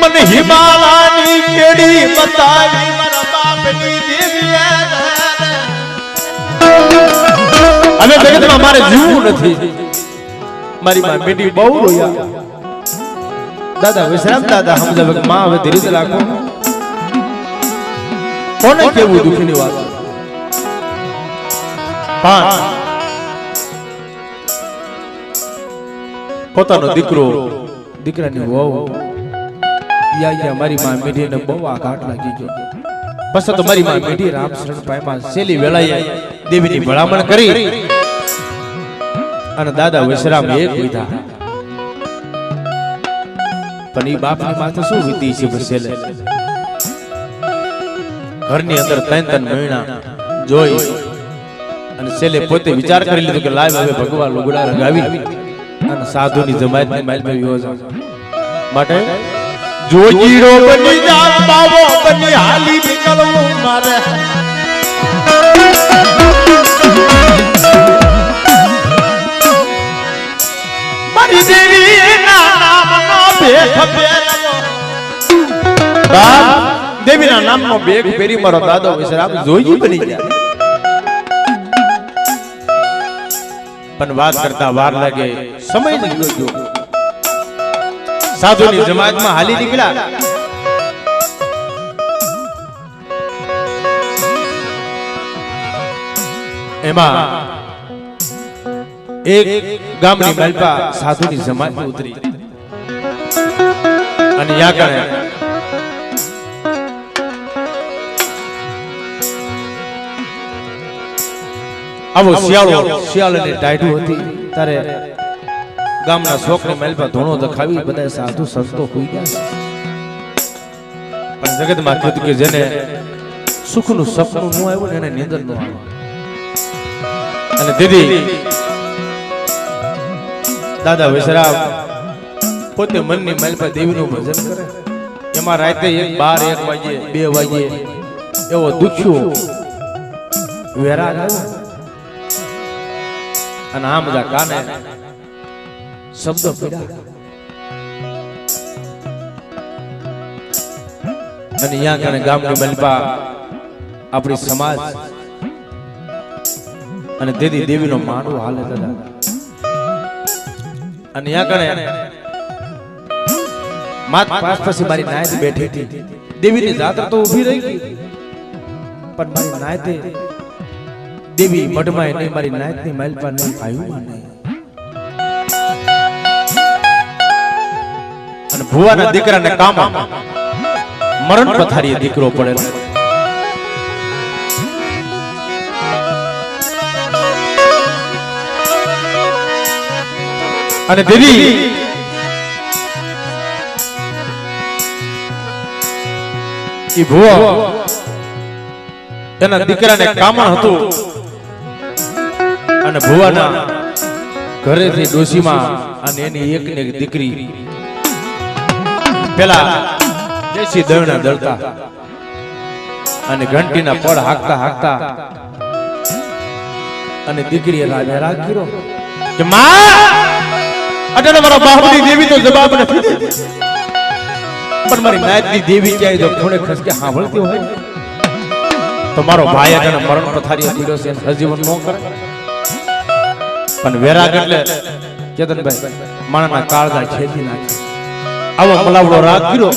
મને હિમાલયની કેડી બતાવી મારા બાપની દેવીએ. હવે જગતમાં મારે જીવવું નથી. મારી માં બેટી બહુ રોયા. દાદા વિશ્રામ દાદા સમજાવે કે માં હવે ધીરજ રાખો. કોને કેવું દુઃખની વાત પણ પોતાનો દીકરો દીકરાની વહુ યા મારી માં મીઠીને બહુ આઘાત લાગી ગયો. બસ તો મારી માં મીઠી રામ શરણ પાયમાં સેલી વેળાએ દેવીની ભલામણ કરી અને દાદા વિશ્રામ એક લીધા. પણ એ બાપની માથે શું વીતી છે બસેલે ઘરની અંદર ત્રણ મહિના જોઈ અને સેલે પોતે વિચાર કરી લીધો કે લાવ હવે ભગવાન લુગડા રંગાવી અને સાધુની જમાતની માલમાં યોજા માટે જોજીરો બની જા બાવો બની હાલી નીકળવું મારે મારી દેવી ના નામનો ભેખ પહેરવો બાપ દેવીના નામનો બેગ પહેરી મારો દાદો વિશ્રામ જોઈ બની ગયા. પણ વાત કરતા વાર લાગે સમય નીકળ્યો ગયો. સાધુની જમાતમાં હાલી નીકળ્યા. એમાં એક ગામની માલપા સાધુની જમાતમાં ઉતરી અને યા કરે આવો શિયાળાની ટાઈટુ હતી ત્યારે ગામના શોકની માલપા ધોણો દખાવી બધા સાધુ સંતો હોઈ ગયા. પણ જગતમાં કીધું કે જેને સુખનું સપનું ન આવ્યું ને એને નિંદર ન આવે. અને દીદી દાદા વિશ્રામ પોતે મનની માલપા દેવીનું ભજન કરે. એમાં રાતે 12 1 વાગે 2 વાગે એવો દુખ્યો વેરાગ આવ્યો અને આમ બધા કાને શબ્દો પડ્યા અને અહીંયા કને ગામની મલપા આપણી સમાજ અને દેદી દેવીનો માંડવો હાલે દાદા. અને અહીંયા કને માત પાસ પછી મારી નાયત બેઠી હતી. દેવીની જાત્રા તો ઊભી રહી ગઈ પણ મારી નાયતે દેવી મઢમાં નહીં મારી નાયતની માલપા નહીં આવ્યું નહીં. અને ભુવાના દીકરાને કામમાં મરણ પથારીએ દીકરો પડેલો. અને દેવી ઈ ભુવા એના દીકરાને કામણ હતું અને ભુવાના ઘરેથી ડોશીમાં અને એની એકને એક દીકરી પેલા દેશી દળના દળતા અને ઘંટીના પડ હાકતા હાકતા અને દીકરીએ રાજા કર્યો કે માં અટલે મારા બાપની દેવી તો જવાબ નથી દેતી પણ મારી નાયતની દેવી ક્યાંય જો થોડે ખસકે સાંભળતી હોય તો મારો ભાઈ અટલે મરણ પથારીએ પીડ્યો છે સજીવન ન કરે. પણ વેરાગ એટલે ચેતનભાઈ માણસના કાળજા ખેતી નાખે આવો મલાવડો રાગ કર્યો.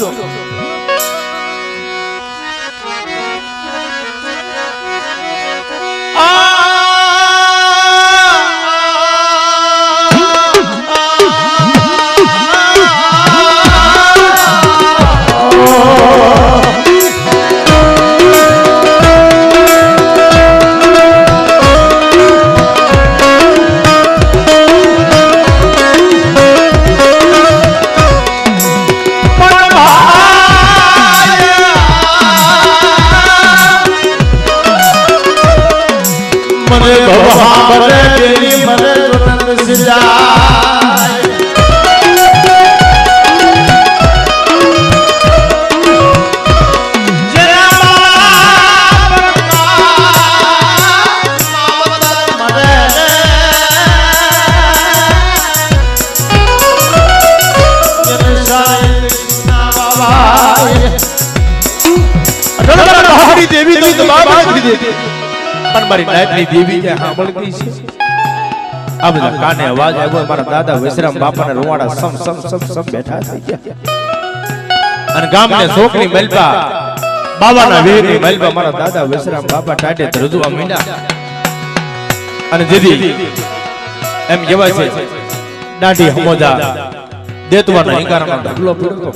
પણ મારી નાયતની દેવી જે સાંભળતી છે આ બધા કાને અવાજ આવ્યો. મારા દાદા વિશ્રામ બાપાના રૂવાડા સમ સમ સમ સમ બેઠા થઈ ગયા અને ગામને શોકની મલપા બાબાના વીરની મહેલમાં મારા દાદા વિશ્રામ બાપા ટાટે ધ્રુજવા માંડ્યા અને જેથી એમ કહેવાય છે દાઢી હમોજા દેતવાના હિંકારાનો ઢગલો પડતો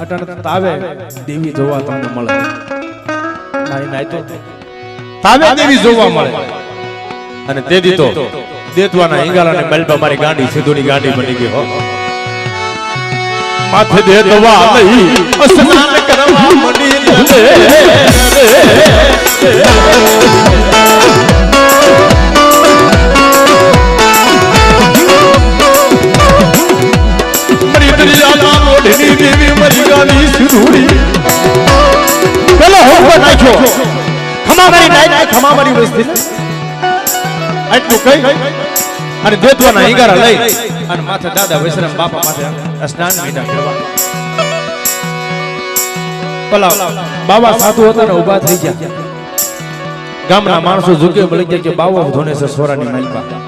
અટાણ તાવે દેવી જોવા તમને મળે મારી નાય તો તાવે દેવી જોવા મળે અને તેથી તો દેતવાના હિંગારાને મહેલમાં મારી ગાંડી સિદ્ધુની ગાંડી બની ગઈ હો માથે દેતવા લઈ સ્નાન કરવા મંડી મરી દરિયાના મોઢની દેવી મરી ગાંડી સિદ્ધુની પેલો હોકો નાખ્યો ખમા મારી નાય ખમા મારી વસ્તી આટલું કઈ અને દેતવાના હિંગારા લઈ અને માથે દાદા વિશ્રામ બાપા માથે સ્નાન મીઠા કરવા પેલા બાબા સાધુ હતા ને ઉભા થઈ ગયા ગામના માણસો ઝુકે મળી ગયા કે બાવા ધોને છે સોરાની માલપા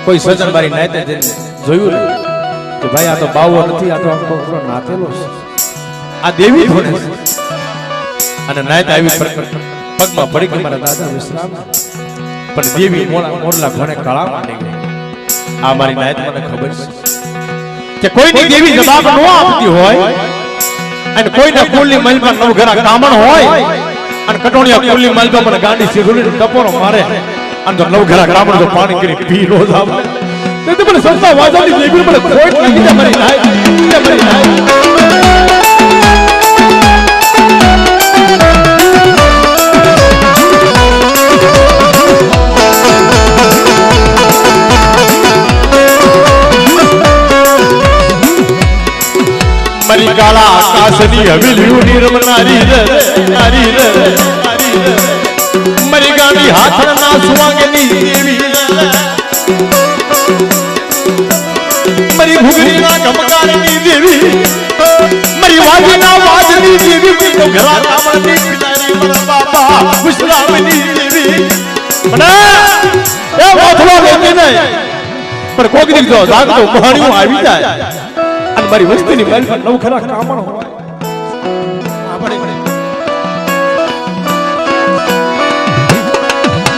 કોઈ સજન મારી નાતે જોયું ને કે ભાઈ આ તો બાવો નથી આ તો આખો નાતેલો છે આ દેવી ધોને છે અને નાત આવી પગમાં પડી કે મારા દાદા વિશ્રામ પણ દેવી મોરલા ઘણે કળા માંડી ગઈ આ મારી નાયત મને ખબર છે કે કોઈની દેવી જવાબ ન આપતી હોય અને કોઈના કુલની મહેલમાં નવઘરા કામણ હોય અને કટોણિયા કુલની મહેલમાં મને ગાંડી સિધુની ટપોરો મારે અને તો નવઘરા કામણ જો પાણી કરી પી નો જાવ તે મને સંતા વાજાની દેવી મને ખોટ લાગી જાય મારી નાયત મારી નાયત મરી કાળા આકાશની હવેલીઓની રમનારી રે નારી રે મરી ગાંડી હાથના સુવાંગની દેવી મરી ભૂગરીના ગમકારની દેવી મરી વાજીના વાજની દેવી તો ઘરા કામણની પિતારી મારા બાપા વિશ્રામની દેવી મને એ મોથલો લેતી નહીં પણ કોક દીક જો જાગતો મહાણિયું આવી જાય અને મારી વસ્તીની મહેલમાં નવખરા કામણ હોય આપણે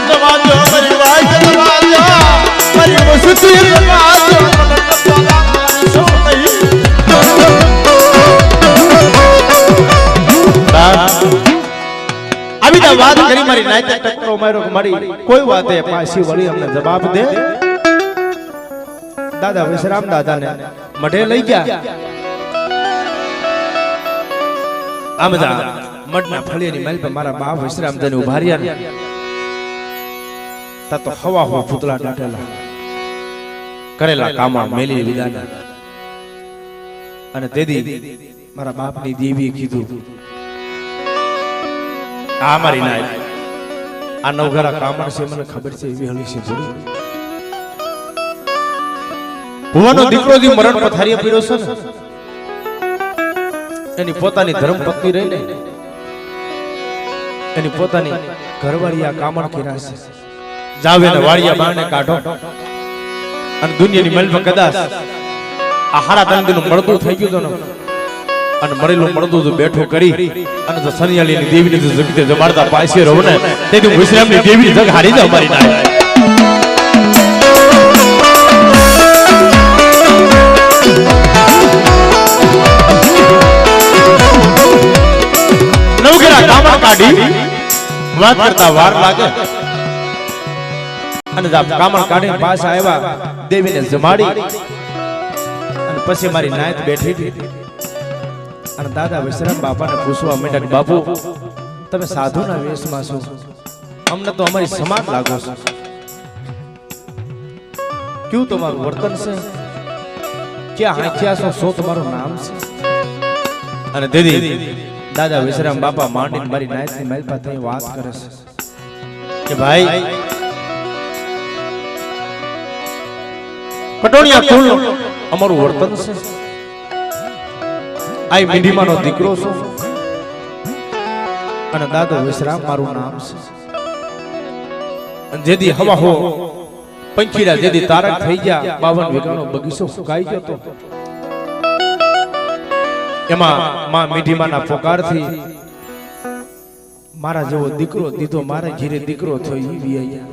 જવાજો મારી વાત જવાજો મારી વસ્તી જવાજો આવી તો વાત કરી મારી નાયતે ટકરો માર્યો કે મારી કોઈ વાતે પાછી વળી અમને જવાબ દે દાદા વિશ્રામ દાદાને મઢે લઈ ગયા આમ જા મઢના ફળિયાની મહેલ પર મારા બાપ વિશ્રામદાને ઉભા રહ્યા તા તો હવા હવા પૂતળા દાટેલા કરેલા કામા મેલી વિદાના અને તેદી મારા બાપની દેવીએ કીધું આ મારી નાય આ નવઘરા કામણ છે મને ખબર છે એવી હળી છે થોડી ભુવાનો દીકરો જે મરણ પથારીએ પીડ્યો છે ને એની પોતાની ધર્મ પત્ની રહીને એની પોતાની ઘરવાળી આ કામણ કર્યા છે જાવે ને વાળિયા બાણે કાઢો અને દુનિયાની મહેલમાં કદાચ આ હારા તંદનું મળતું થઈ ગયું તો અને મરેલું મળતું તો બેઠું કરી અને તો સનિયાળીની દેવીને તો જગતે જમાડતા પાછે રહો ને તેથી વિશ્રામની દેવીની જગ હારી જાવ મારી નાય નવઘરા કામણ કાઢી વાત કરતા વાર લાગે અને કામણ કાઢીને પાછા આવ્યા દેવીને જમાડી અને પછી મારી નાયત બેઠી હતી અને દાદા વિશ્રામ બાપાને પૂછવા માંડ્યા કે બાપુ તમે સાધુના વેશમાં છો અમને તો અમારી સમાજ લાગો છો ક્યું તમારું વર્તન છે ક્યાં હાંખ્યા છો શું તમારું નામ છે અને દીદી દાદા વિશ્રામ બાપા માંડીને મારી નાયતની મહેલ પર થઈ વાત કરે છે કે ભાઈ કટોણિયા કુલ અમારું વર્તન છે આઈ મીંડીમાનો દીકરો છું અને દાદો વિશ્રામ મારું નામ છે અને જેદી હવા હો પંખીડા જેદી તારક થઈ ગયા 52 વીઘાનો બગીચો ફૂકાઈ ગયો તો એમાં માં મીઠી માના પોકારથી મારા જેવો દીકરો દીધો, મારા ઘેરે દીકરો થયો ઈ વિયા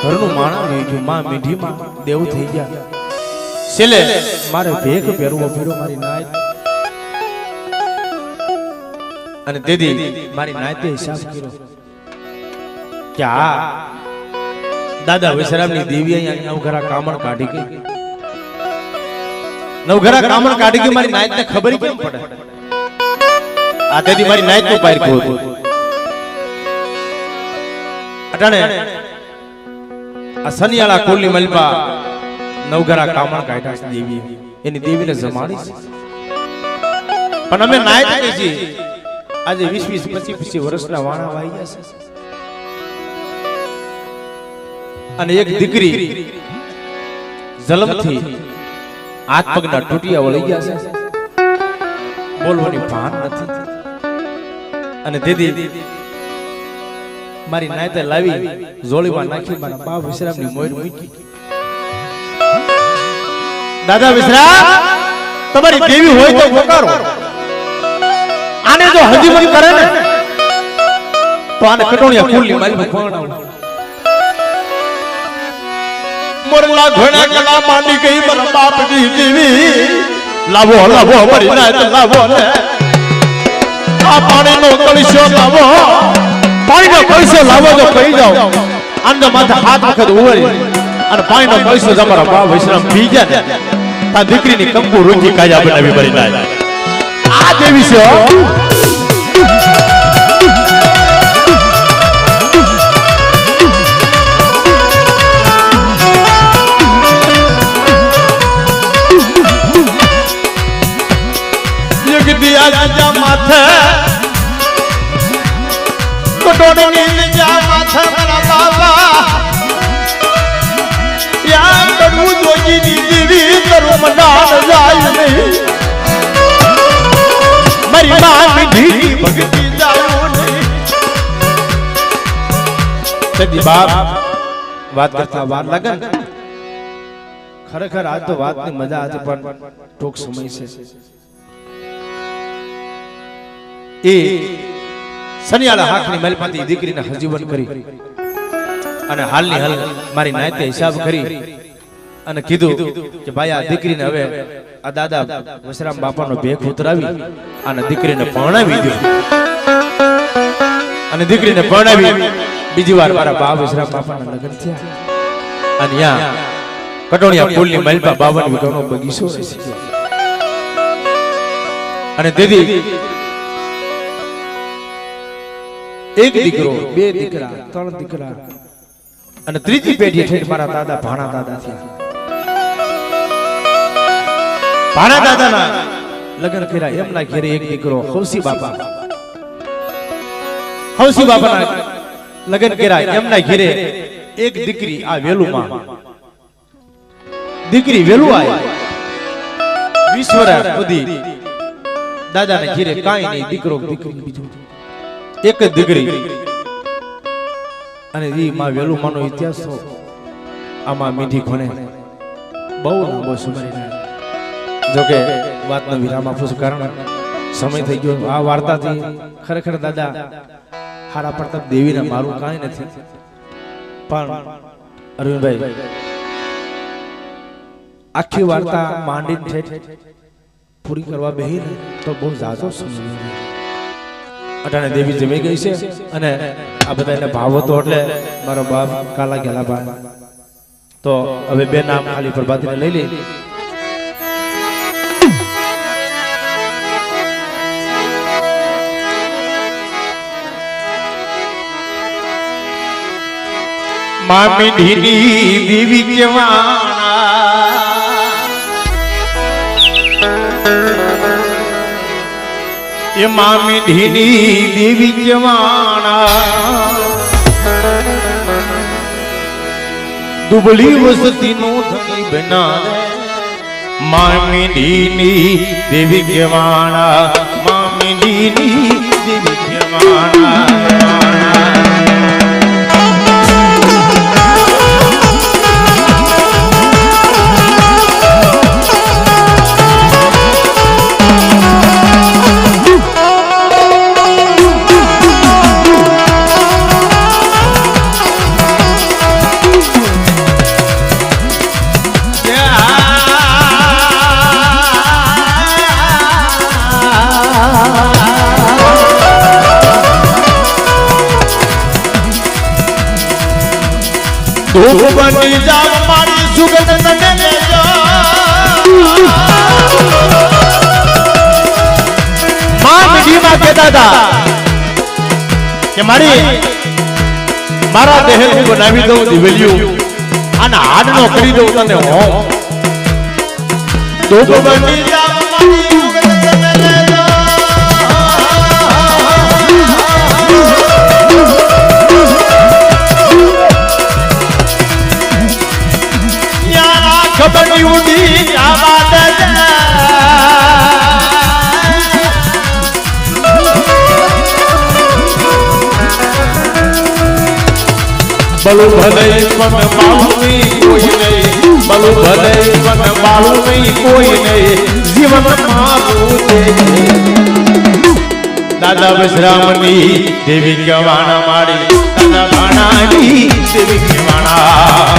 ઘરનું માણા લઈ ગયું, માં મીઠી માં દેવ થઈ ગયા. છેલ્લે મારે ભેખ પહેરવો પડ્યો મારી નાય, અને તેથી મારી નાયતે હિસાબ કર્યો કે આ દાદા વિશ્રામની દેવી અહીંયા નવઘરા કામણ કાઢી ગઈ. નવઘરા કામણ કાઢી ગઈ, મારી નાયતને ખબર કેમ પડે? આ તેથી મારી નાયત નું પાર ખોતું અટાણે આ સનિયાળા કુલની મલપા નવઘરા કામણ કાઢ્યા છે દેવી, એની દેવીને જમાડી છે. પણ અમે નાયત કહીએ છીએ આજે 20 25 વર્ષના વાણા વાઈ ગયા છે, અને એક દીકરી જલમથી હાથ પગના તૂટિયા વળી ગયા છે, બોલવાની ભાન નથી. અને તેથી મારી નાયતે લાવી જોળીમાં નાખી મારા બાપ વિશ્રામની મોર મૂકી. દાદા વિશ્રામ, તમારી દેવી હોય તો પોકારો. આને જો હજીવન કરે ને તો આને કટોણિયા ફૂલની માલમાં ખોણાવો. મોરલા ઘોડા ગલા માંડી ગઈ મારા બાપની દેવી, લાવો લાવો મારી નાયત લાવો ને, આ પાણીનો કળશો લાવો, પાણીનો કળશો લાવો તો કહી જાઓ. આને માથે હાથ વખત ઉવરી અને પાણીનો કળશો તમારા બાપ વિશ્રામ પી ગયા ને તા દીકરીની કંકુ રોકી કાયા બનાવી મારી નાયત. આ દેવી છે રાજા માથે કટોણી જા માથે મારા બાબા, યા કડવું જોગીની દેવી કરું મનાન જાય નહીં, મારી માં મીઠી ભક્તિ જાયો નહીં. સદી બાપ વાત કરતા વાર લાગે ને, ખરેખર આજ તો વાતની મજા આજે પણ ટૂંક સમય છે. એ સનિયાળા હાથની મલમાંથી દીકરીને હજીવન કરી અને હાલની હાલ મારી નાયતે હિસાબ કરી અને કીધું કે ભાઈ આ દીકરીને હવે આ દાદા વસરામ બાપાનો ભેખ ઉતરાવી અને દીકરીને પરણાવી દો. અને દીકરીને પરણાવી બીજી વાર મારા બાપ વસરામ બાપાના લગ્ન થયા. અને ત્યાં કટોણિયા ફૂલની મલપા 52 વીઘાનો બગીચો છે. અને તેથી એક દીકરો, બે દીકરા, ત્રણ દીકરા અને ત્રીજી પેઢી ઠેઠ મારા દાદા ભાણા દાદા થયા. ભાણા દાદાના લગ્ન કર્યા. એમના ઘરે એક દીકરો હવસી બાપા, હવસી બાપાના લગ્ન કર્યા. એમના ઘરે એક દીકરી આ વેલુમાં, દીકરી વેલુ આવી 20 વર્ષ સુધી દાદાને ઘરે કાંઈ નહીં, દીકરો દીકરી બીજું એક જ દીકરી. અને ઈ માં વેલુ માનો ઇતિહાસ તો આમાં મીઠી ખોને બહુ લાંબો સમય. જોકે વાતનો વિરામ આપું છું કારણ સમય થઈ ગયો. આ વાર્તાથી ખરેખર દાદા હારા પ્રતાપ દેવીને મારું કાંઈ નથી, પણ અરવિંદભાઈ આખી વાર્તા માંડી પૂરી કરવા બેહી તો બહુ ઝાઝો સમય. અટાણે દેવી જમી ગઈ છે અને આ બધા એને ભાવ હતો એટલે મારો બાપ કાલા ગેલા ભાઈ તો હવે બે નામ ખાલી પ્રભાતીને લઈ લે. મામી ઢીની દેવી કેવાના, એ મામી ઢીની દેવી કેવાના, દુબળી વસતીનો ધણી બના, મામી ઢીની દેવી કેવાના, મામી ઢીની દેવી કેવાના. ધૂપ બની જાવ મારી સુગંધ તને લેજો માં મીડિયામાં કહેતા હતા કે મારા દેહ હું બનાવી દઉં દિવેલિયું અને હાડનો કરી દઉં તને હોમ ધૂપ બની જાવ મારી સુગંધ તને લેજો યા ખબર ઉડી આવા બલુ ભલે પણ બાળું કોઈ નહીં બલુ ભલે પણ બાળું કોઈ નહીં જીવન દાદા વિશ્રામની દેવી કવાણા માડી દાદા ભાણાની દેવી કવાણા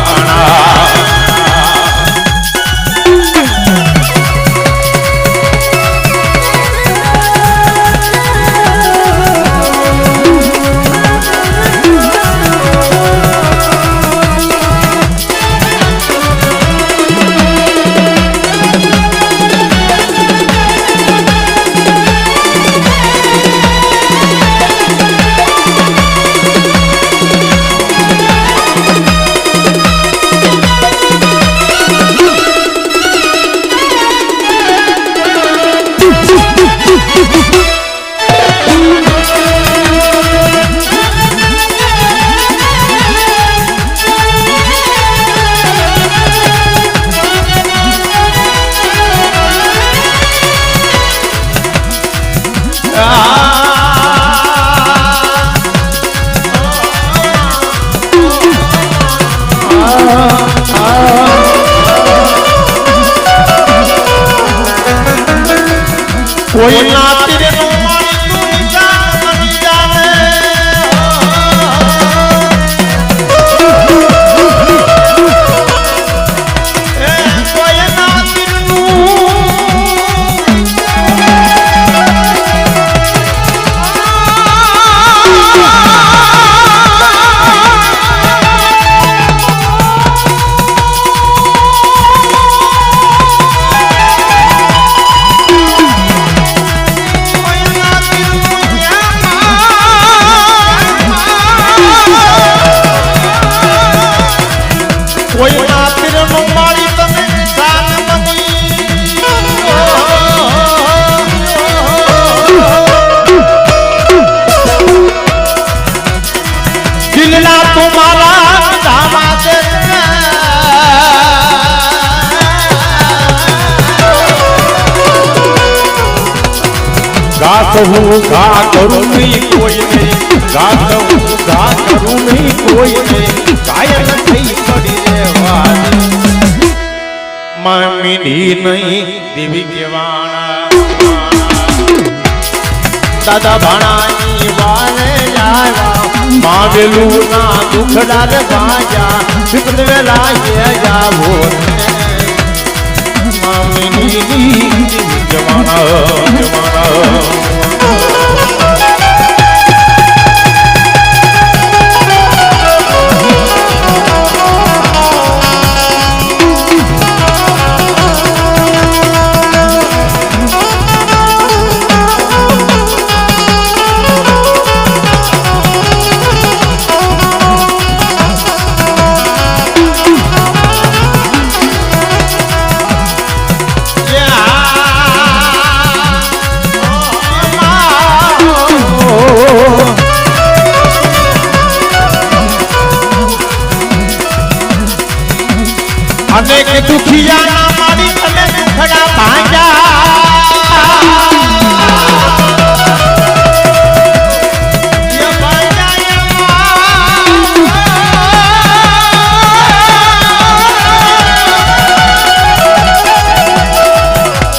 કોઈ ના તીરે નો મારી તું નિશાન બની જાવે એ કોઈ ના તીરે કોઈ ના તીરે નો મારી તમે નિશાન બની દિલના તુમારા ધામા દે ગાત હું ગા કરું નહીં કોઈ નહીં ગાત હું ગા કરું નહીં કોઈ નહીં કાયમ થઈ પડી રહેવાની મામીની નહીં દેવી કેવાણા દાદા ભાણાની વારે આવ્યા માવેલું ના દુખડા રે બાજા વિકટ વેલા જાવો મામીની દેવી કેવાણા અનેક દુખિયા મારી તમે દુખડા ભાંજા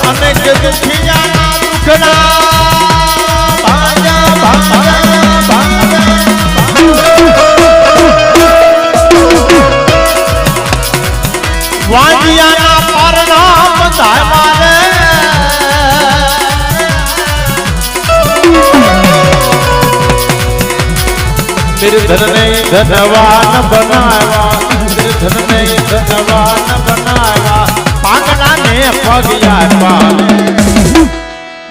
અનેક દુખિયા દુખડા ભાંજા ભાંજા વાંજિયાના પરનામ થાય મારે નિર્ધનને ધનવાન બનાવ્યા ધનને ધનવાન બનાવ્યા પાંગડાને પગ્યા પાલે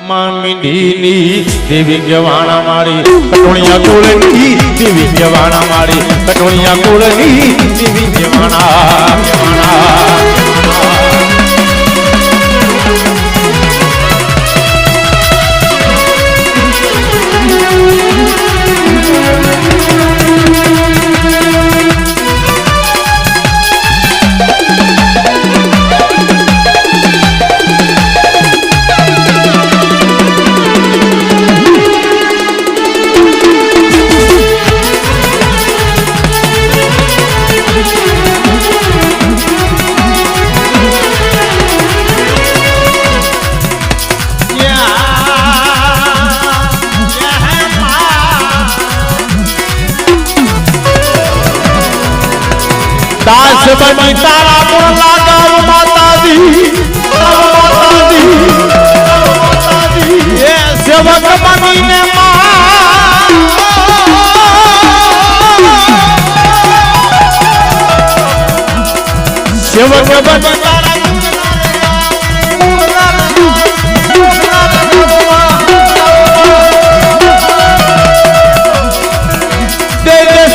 મામીડીની દેવી જવાણા મારી કટોણિયા કુળની દેવી જવાણા મારી કટોણિયા કુળની દેવી જવાણા દાસ બની તારા ગુણ લાગાવ માતાજી એ સેવક બનીને સેવક બની તારા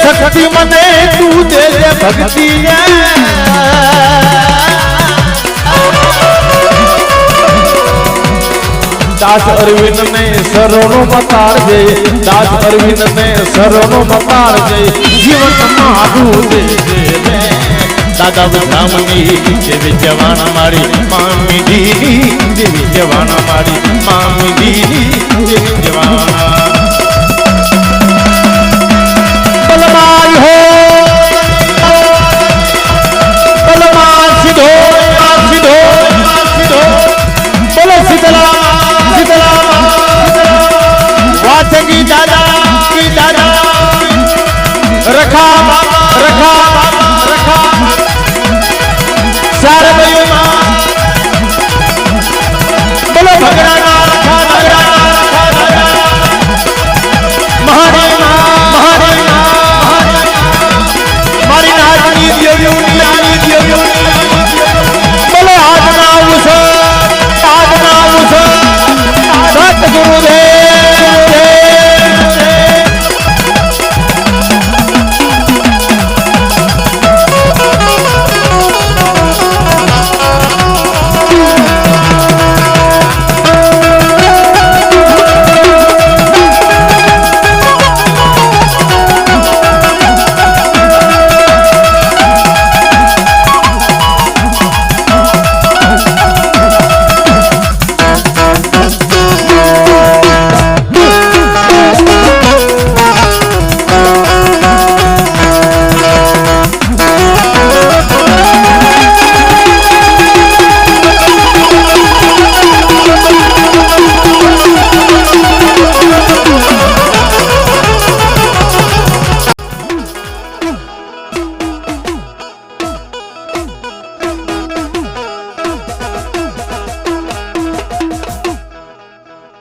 શક્તિ મને તું દેજે ભક્તિ દાસ અરવિંદ ને સરોનો મતારજે દાસ અરવિંદ ને સરોનો મતારજે જીવન મારું દેજે દાદા બ્રાહ્મણી દેવી જવાના મારી મામી દીની દેવી જવાના મારી મામી દીની